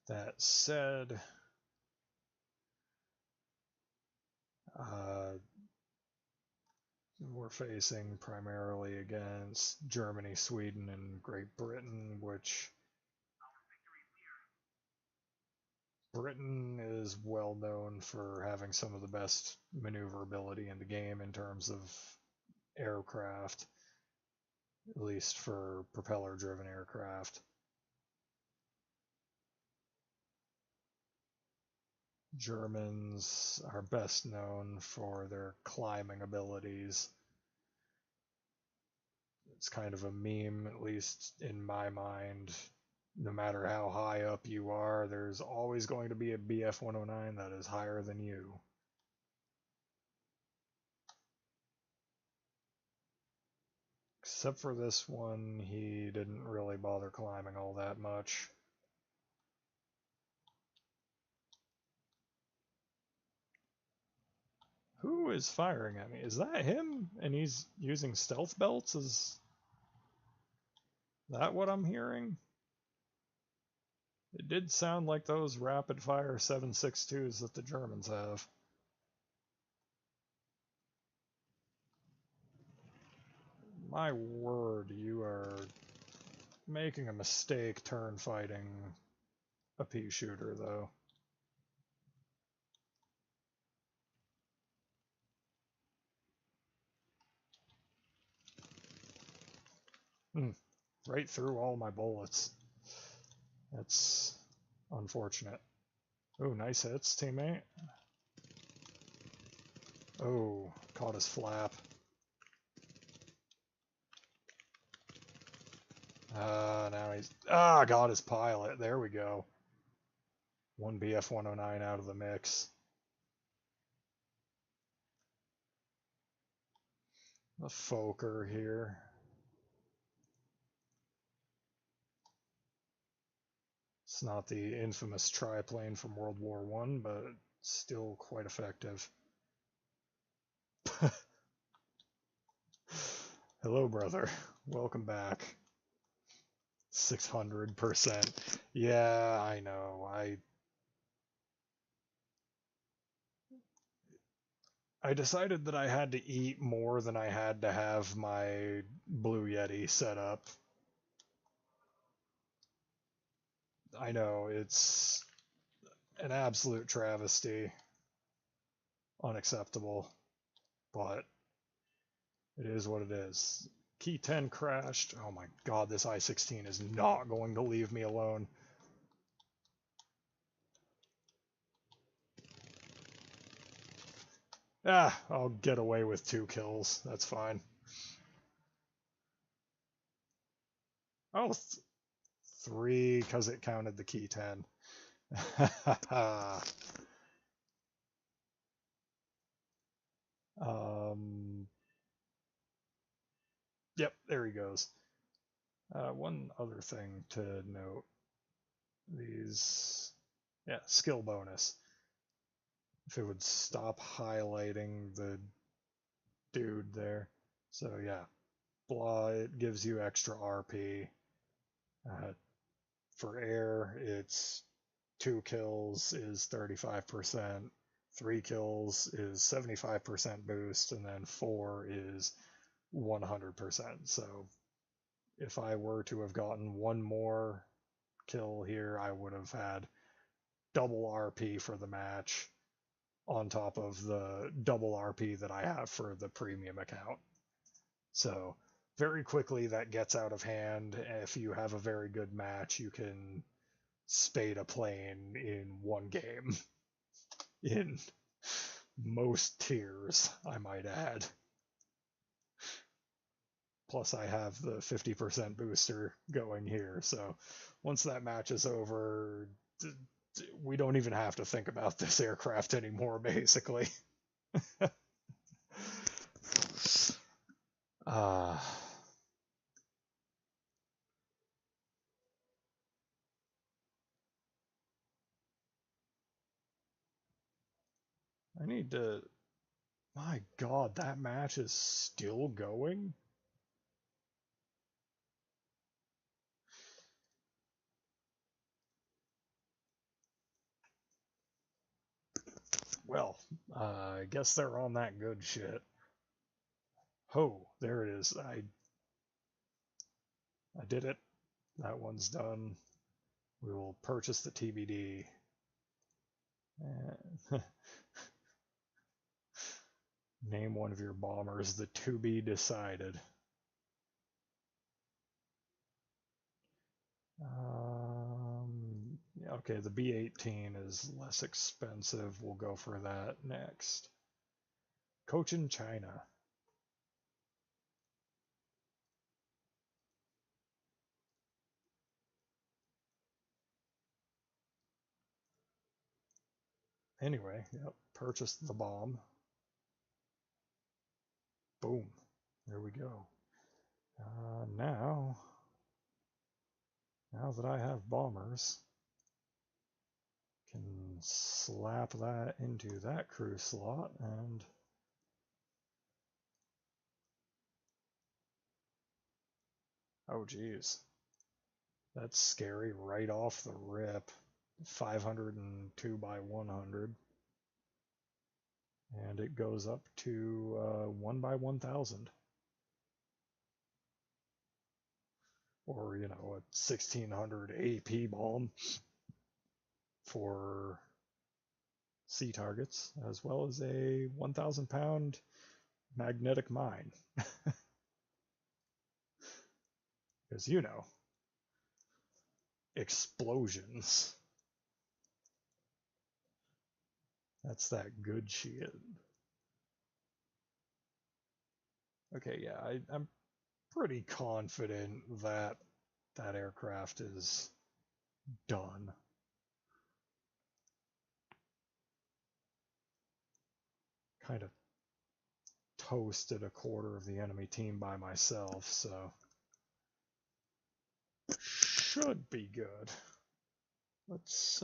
That said, we're facing primarily against Germany, Sweden, and Great Britain, which Britain is well known for having some of the best maneuverability in the game in terms of aircraft, at least for propeller-driven aircraft. Germans are best known for their climbing abilities. It's kind of a meme, at least in my mind. No matter how high up you are, there's always going to be a Bf-109 that is higher than you. Except for this one, he didn't really bother climbing all that much. Who is firing at me? Is that him? And he's using stealth belts? Is that what I'm hearing? It did sound like those rapid-fire 7.62s that the Germans have. My word, you are making a mistake turn fighting a pea shooter, though. Right through all my bullets. That's unfortunate. Oh, nice hits, teammate. Oh, caught his flap. Now he's... got his pilot. There we go. One BF-109 out of the mix. The Fokker here. It's not the infamous triplane from World War I, but still quite effective. Hello, brother. Welcome back. 600%. Yeah, I know. I decided that I had to eat more than I had to have my Blue Yeti set up. I know, it's an absolute travesty. Unacceptable. But it is what it is. Key 10 crashed. Oh my god, this I-16 is not going to leave me alone. I'll get away with 2 kills. That's fine. Oh, 3, because it counted the Key 10. Yep, there he goes. One other thing to note. These... Yeah, skill bonus. If it would stop highlighting the dude there. So yeah, blah, it gives you extra RP. For air, it's 2 kills is 35%, 3 kills is 75% boost, and then 4 is 100%. So if I were to have gotten one more kill here, I would have had double RP for the match on top of the double RP that I have for the premium account. So very quickly that gets out of hand. If you have a very good match, you can spade a plane in one game. In most tiers, I might add. Plus I have the 50% booster going here, so once that match is over, we don't even have to think about this aircraft anymore, basically. I need to... My god, that match is still going? Well, I guess they're on that good shit. Oh, there it is. I did it. That one's done. We will purchase the TBD. Name one of your bombers the to be decided. Okay, the B-18 is less expensive. We'll go for that next. Cochin China. Anyway, yep, purchased the bomb. Boom. There we go. Now that I have bombers, can slap that into that crew slot and oh geez, that's scary right off the rip. 502 by 100, and it goes up to 1 by 1000, or you know, a 1600 AP bomb. for sea targets, as well as a 1,000-pound magnetic mine. Because, you know, explosions. That's that good shit. Okay, yeah, I'm pretty confident that that aircraft is done. Kind of toasted a quarter of the enemy team by myself, so should be good. Let's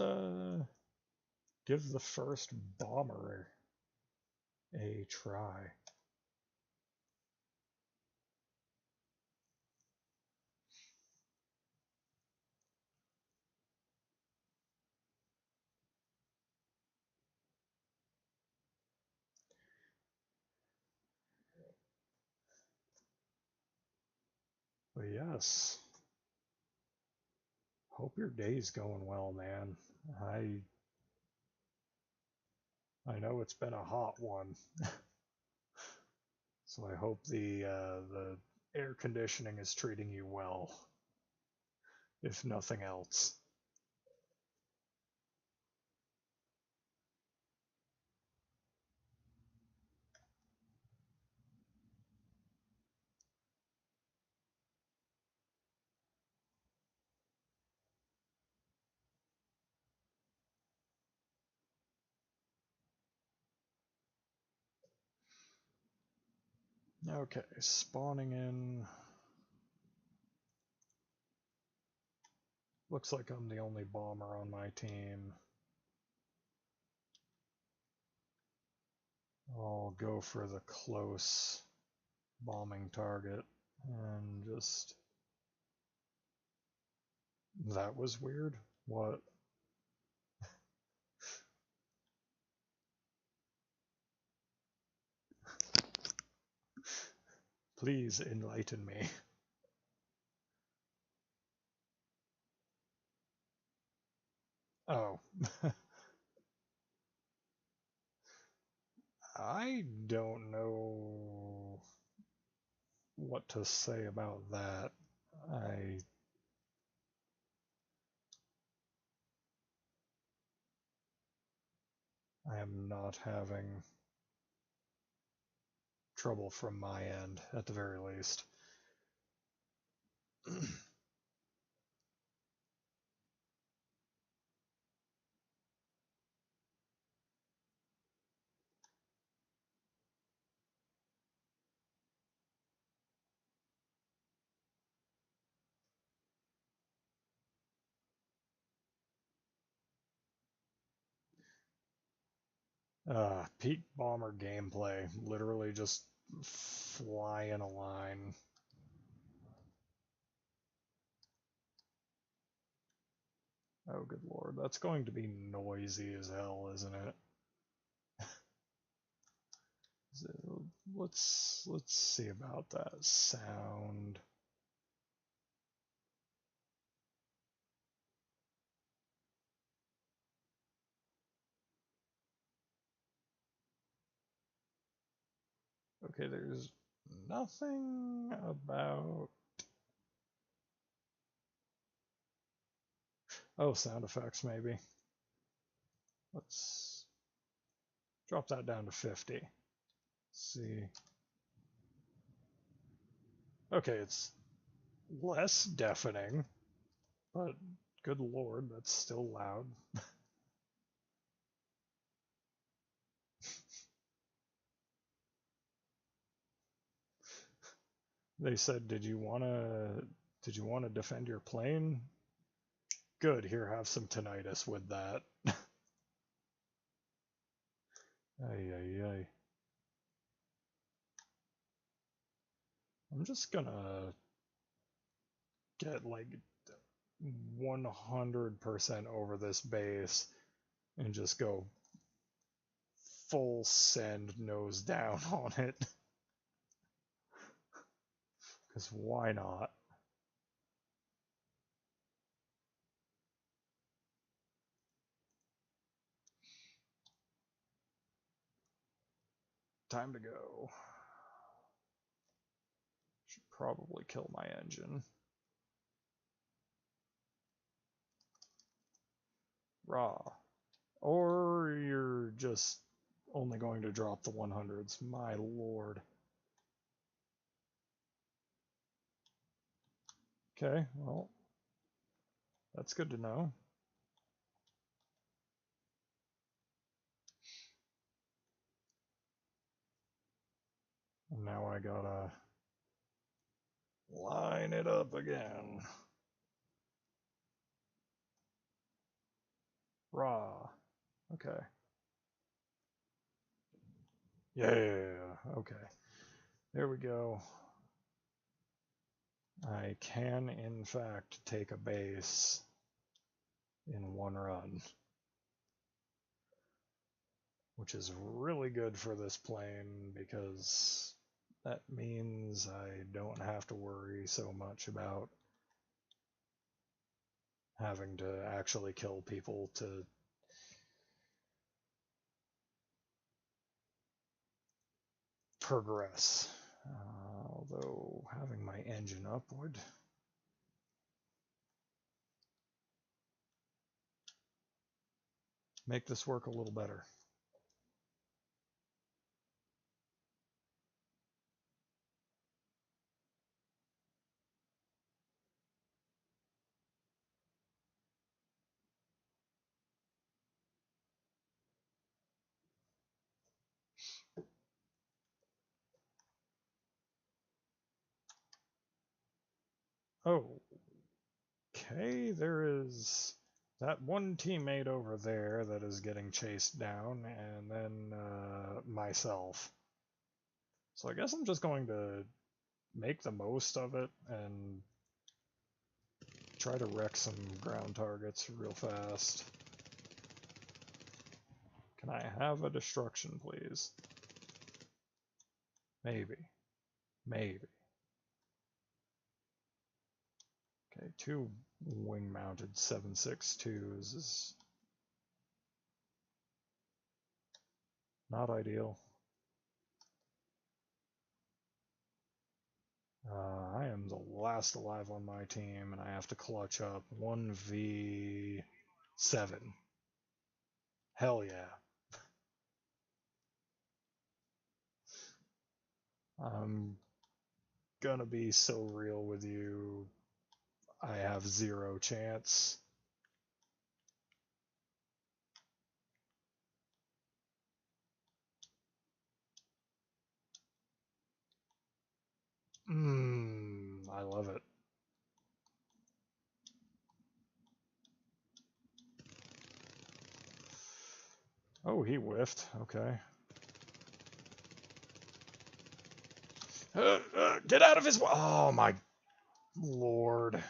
give the first bomber a try. But yes, hope your day's going well, man. I know it's been a hot one, so I hope the air conditioning is treating you well, if nothing else. Okay, spawning in. Looks like I'm the only bomber on my team. I'll go for the close bombing target and just... That was weird. What? Please enlighten me. Oh. I don't know what to say about that. I am not having trouble from my end, at the very least. Peak bomber gameplay, literally just fly in a line. Oh, good lord, that's going to be noisy as hell, isn't it? Let's see about that sound. Okay, there's nothing about... Oh, sound effects maybe. Let's drop that down to 50. Let's see. Okay, it's less deafening, but good lord, that's still loud. They said, did you wanna defend your plane? Good, here, have some tinnitus with that. Ay, ay, ay. I'm just gonna get like 100% over this base and just go full send nose down on it. Because why not? time to go. Should probably kill my engine. Raw. Or you're just only going to drop the 100s. My lord. Okay, well, that's good to know. And now I gotta line it up again. Raw. Okay. Yeah, okay. There we go. I can, in fact, take a base in one run, which is really good for this plane because that means I don't have to worry so much about having to actually kill people to progress. Although having my engine up would make this work a little better. Oh, okay, there is that one teammate over there that is getting chased down, and then myself. So I guess I'm just going to make the most of it and try to wreck some ground targets real fast. Can I have a destruction, please? Maybe. Maybe. Okay, 2 wing-mounted 7.62s is not ideal. I am the last alive on my team, and I have to clutch up 1v7. Hell yeah. I'm gonna be so real with you. I have 0 chance. I love it. Oh, he whiffed. Okay. Get out of his way! Oh my lord.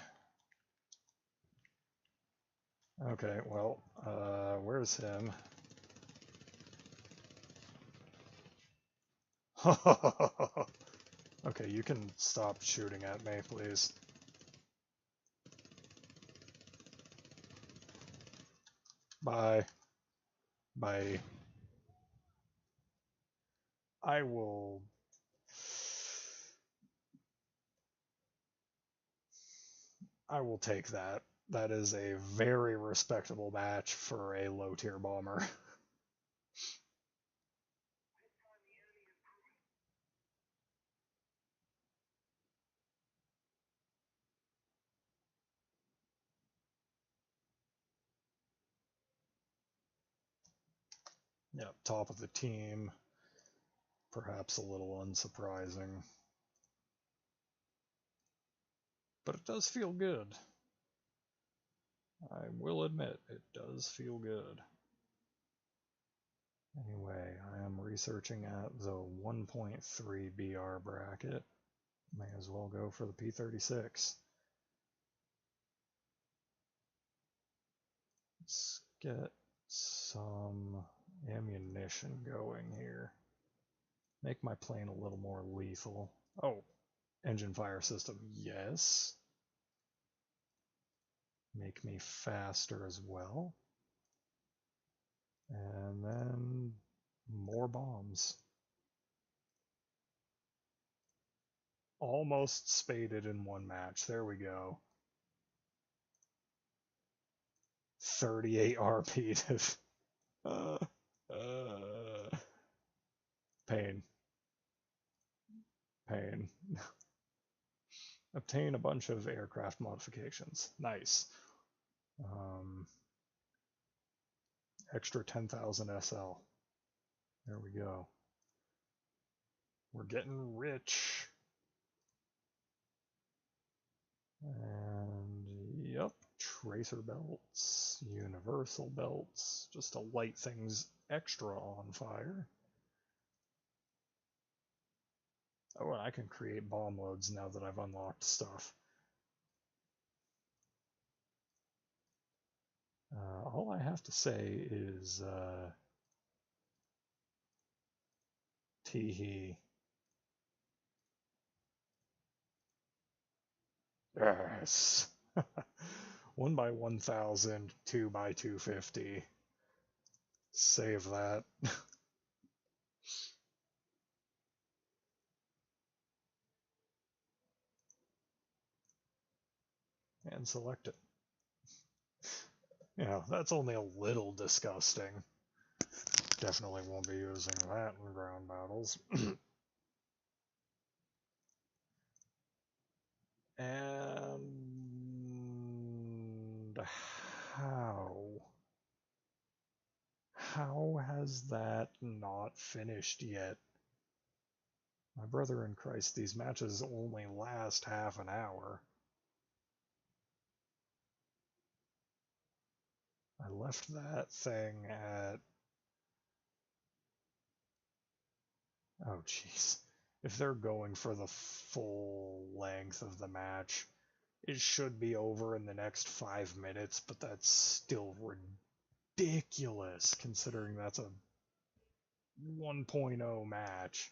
Okay, well, where's him? Okay, you can stop shooting at me, please. Bye. Bye. I will... take that. That is a very respectable match for a low-tier bomber. Yep, top of the team. Perhaps a little unsurprising. But it does feel good. I will admit, it does feel good. Anyway, I am researching at the 1.3 BR bracket. May as well go for the P-36. Let's get some ammunition going here. Make my plane a little more lethal. Oh, engine fire system, yes. Make me faster as well. And then more bombs. almost spaded in one match. There we go. 38 RP to pain. Pain. Obtain a bunch of aircraft modifications. Nice. Extra 10,000 SL. There we go. We're getting rich. And yep, tracer belts, universal belts, just to light things extra on fire. Oh, and I can create bomb loads now that I've unlocked stuff. All I have to say is teehee. Yes. 1 by 1,000, 2 by 250. Save that. And select it. Yeah, that's only a little disgusting. Definitely won't be using that in ground battles. And how has that not finished yet? My brother in Christ, these matches only last half an hour. I left that thing at... Oh, jeez. If they're going for the full length of the match, it should be over in the next 5 minutes, but that's still ridiculous, considering that's a 1.0 match.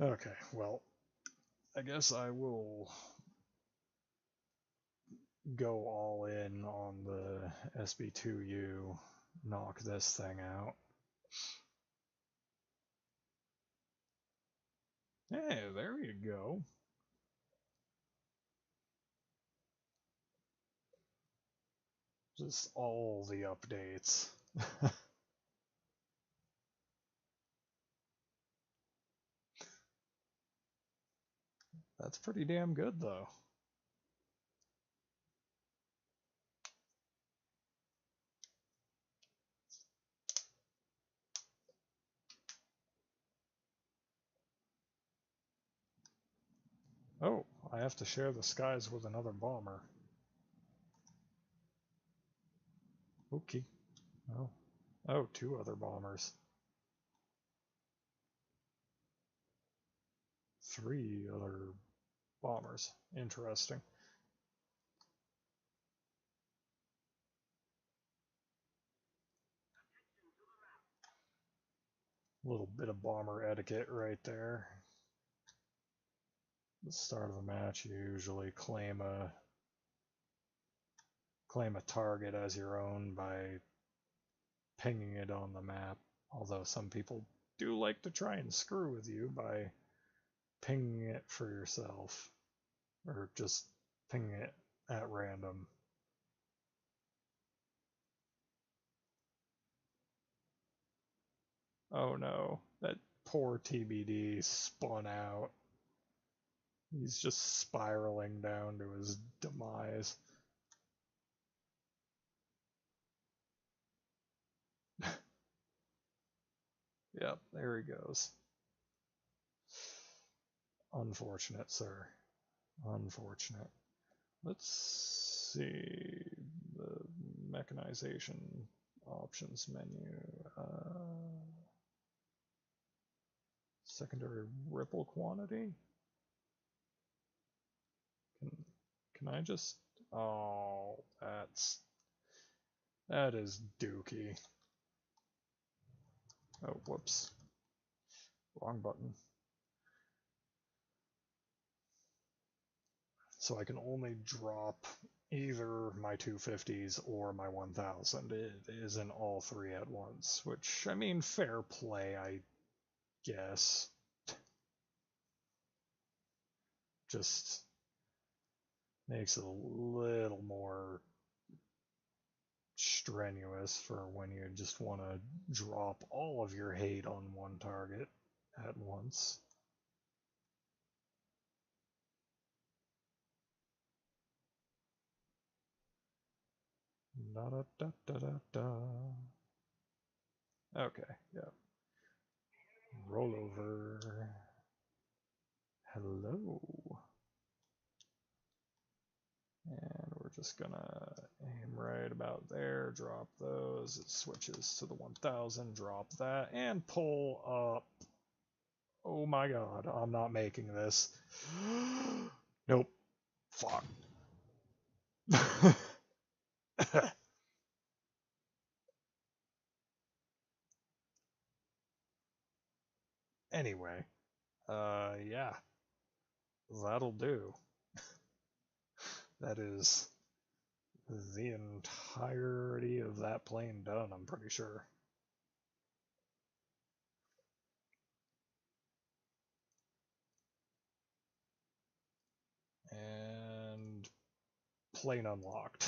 Okay, well, I guess I will go all in on the SB2U, knock this thing out. Hey, there you go. Just all the updates. That's pretty damn good, though. Oh, I have to share the skies with another bomber. Okay. Oh. Oh, 2 other bombers. 3 other bombers. Interesting. A little bit of bomber etiquette right there. At the start of a match, you usually claim a target as your own by pinging it on the map. Although some people do like to try and screw with you by pinging it for yourself, or just pinging it at random. Oh no, that poor TBD spun out. He's just spiraling down to his demise. Yep, there he goes. Unfortunate, sir. Unfortunate. Let's see the mechanization options menu. Secondary ripple quantity. Can I just... Oh, that is dookie. Oh, whoops. Wrong button. So I can only drop either my 250s or my 1000. It isn't all three at once, which, I mean, fair play, I guess. Just makes it a little more strenuous for when you just want to drop all of your hate on one target at once. Da da da da da da. Okay, yeah. Roll over. Hello. And we're just gonna aim right about there, drop those, it switches to the 1000, drop that, and pull up. Oh my god, I'm not making this. Nope. Fuck. Anyway, yeah, that'll do. That is the entirety of that plane done, I'm pretty sure. And plane unlocked.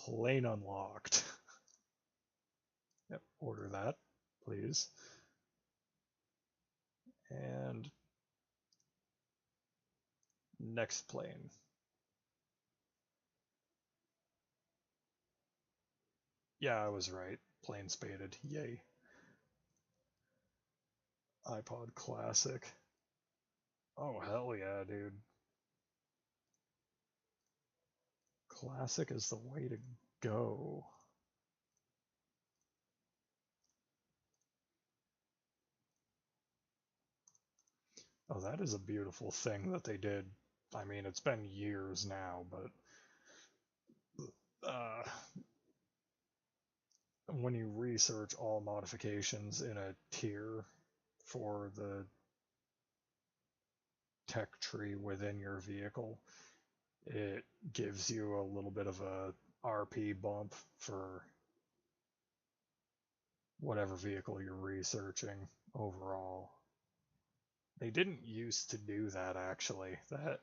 Plane unlocked. Yep, order that, please. And next plane. Yeah, I was right. Plane spaded. Yay. iPod Classic. Oh, hell yeah, dude. Classic is the way to go. Oh, that is a beautiful thing that they did. I mean, it's been years now, but when you research all modifications in a tier for the tech tree within your vehicle, it gives you a little bit of a RP bump for whatever vehicle you're researching overall. They didn't used to do that, actually. That,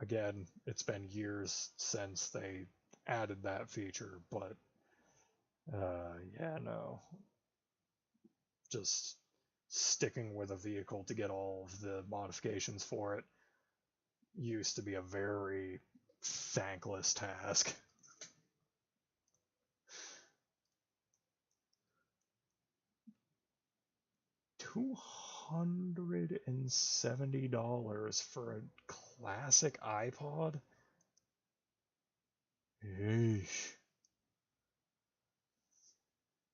again, it's been years since they added that feature, but yeah, no. Just sticking with a vehicle to get all of the modifications for it used to be a very thankless task. $270 for a classic iPod? Eesh.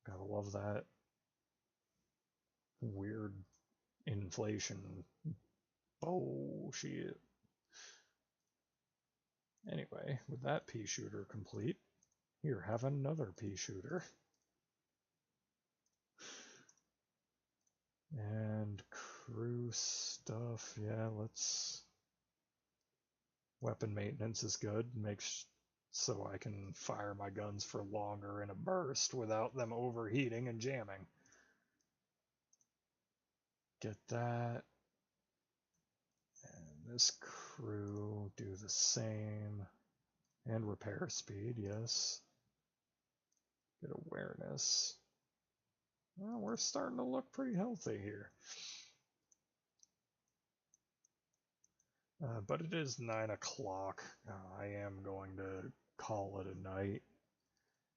Gotta love that weird inflation bullshit. Anyway, with that pea shooter complete, here, have another pea shooter. And crew stuff, yeah, let's... Weapon maintenance is good, makes so I can fire my guns for longer in a burst without them overheating and jamming. Get that. And this crew, do the same. And repair speed, yes. Get awareness. Well, we're starting to look pretty healthy here. But it is 9 o'clock. I am going to call it a night.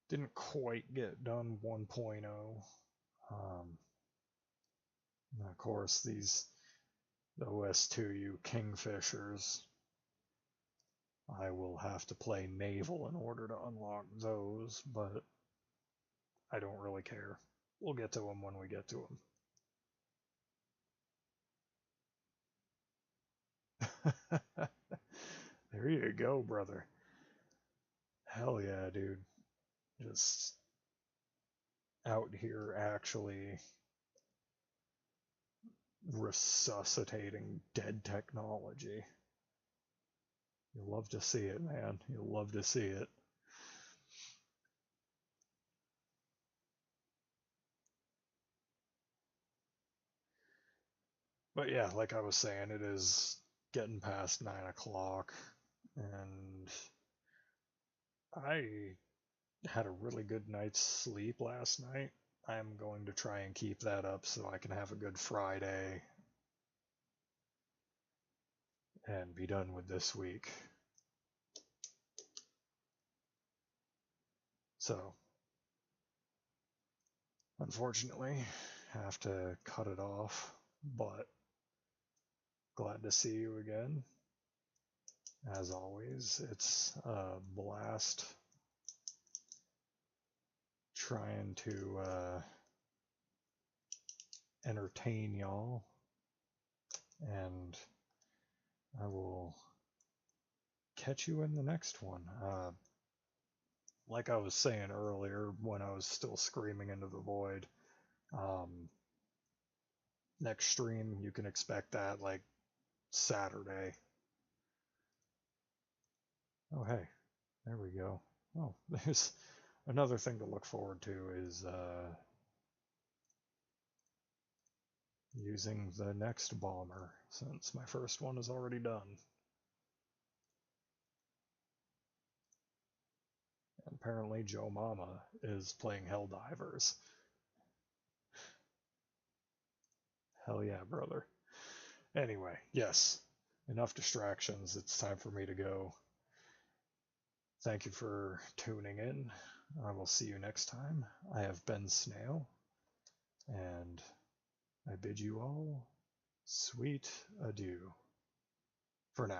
Didn't quite get done 1.0. Of course, these OS2U Kingfishers, I will have to play Naval in order to unlock those, but I don't really care. We'll get to them when we get to them. There you go, brother. Hell yeah, dude. Just out here actually resuscitating dead technology. You'll love to see it, man. You'll love to see it. But yeah, like I was saying, it is getting past 9 o'clock, and I had a really good night's sleep last night. I'm going to try and keep that up so I can have a good Friday and be done with this week. So, unfortunately, have to cut it off, but glad to see you again. As always, it's a blast trying to entertain y'all, and I will catch you in the next one. Like I was saying earlier when I was still screaming into the void, next stream you can expect that like Saturday. Oh hey, there we go. Oh, there's another thing to look forward to is using the next bomber, since my first one is already done. And apparently Joe Mama is playing Helldivers. Hell yeah, brother. Anyway, yes, enough distractions. It's time for me to go. Thank you for tuning in. I will see you next time. I have been Snail, and I bid you all sweet adieu.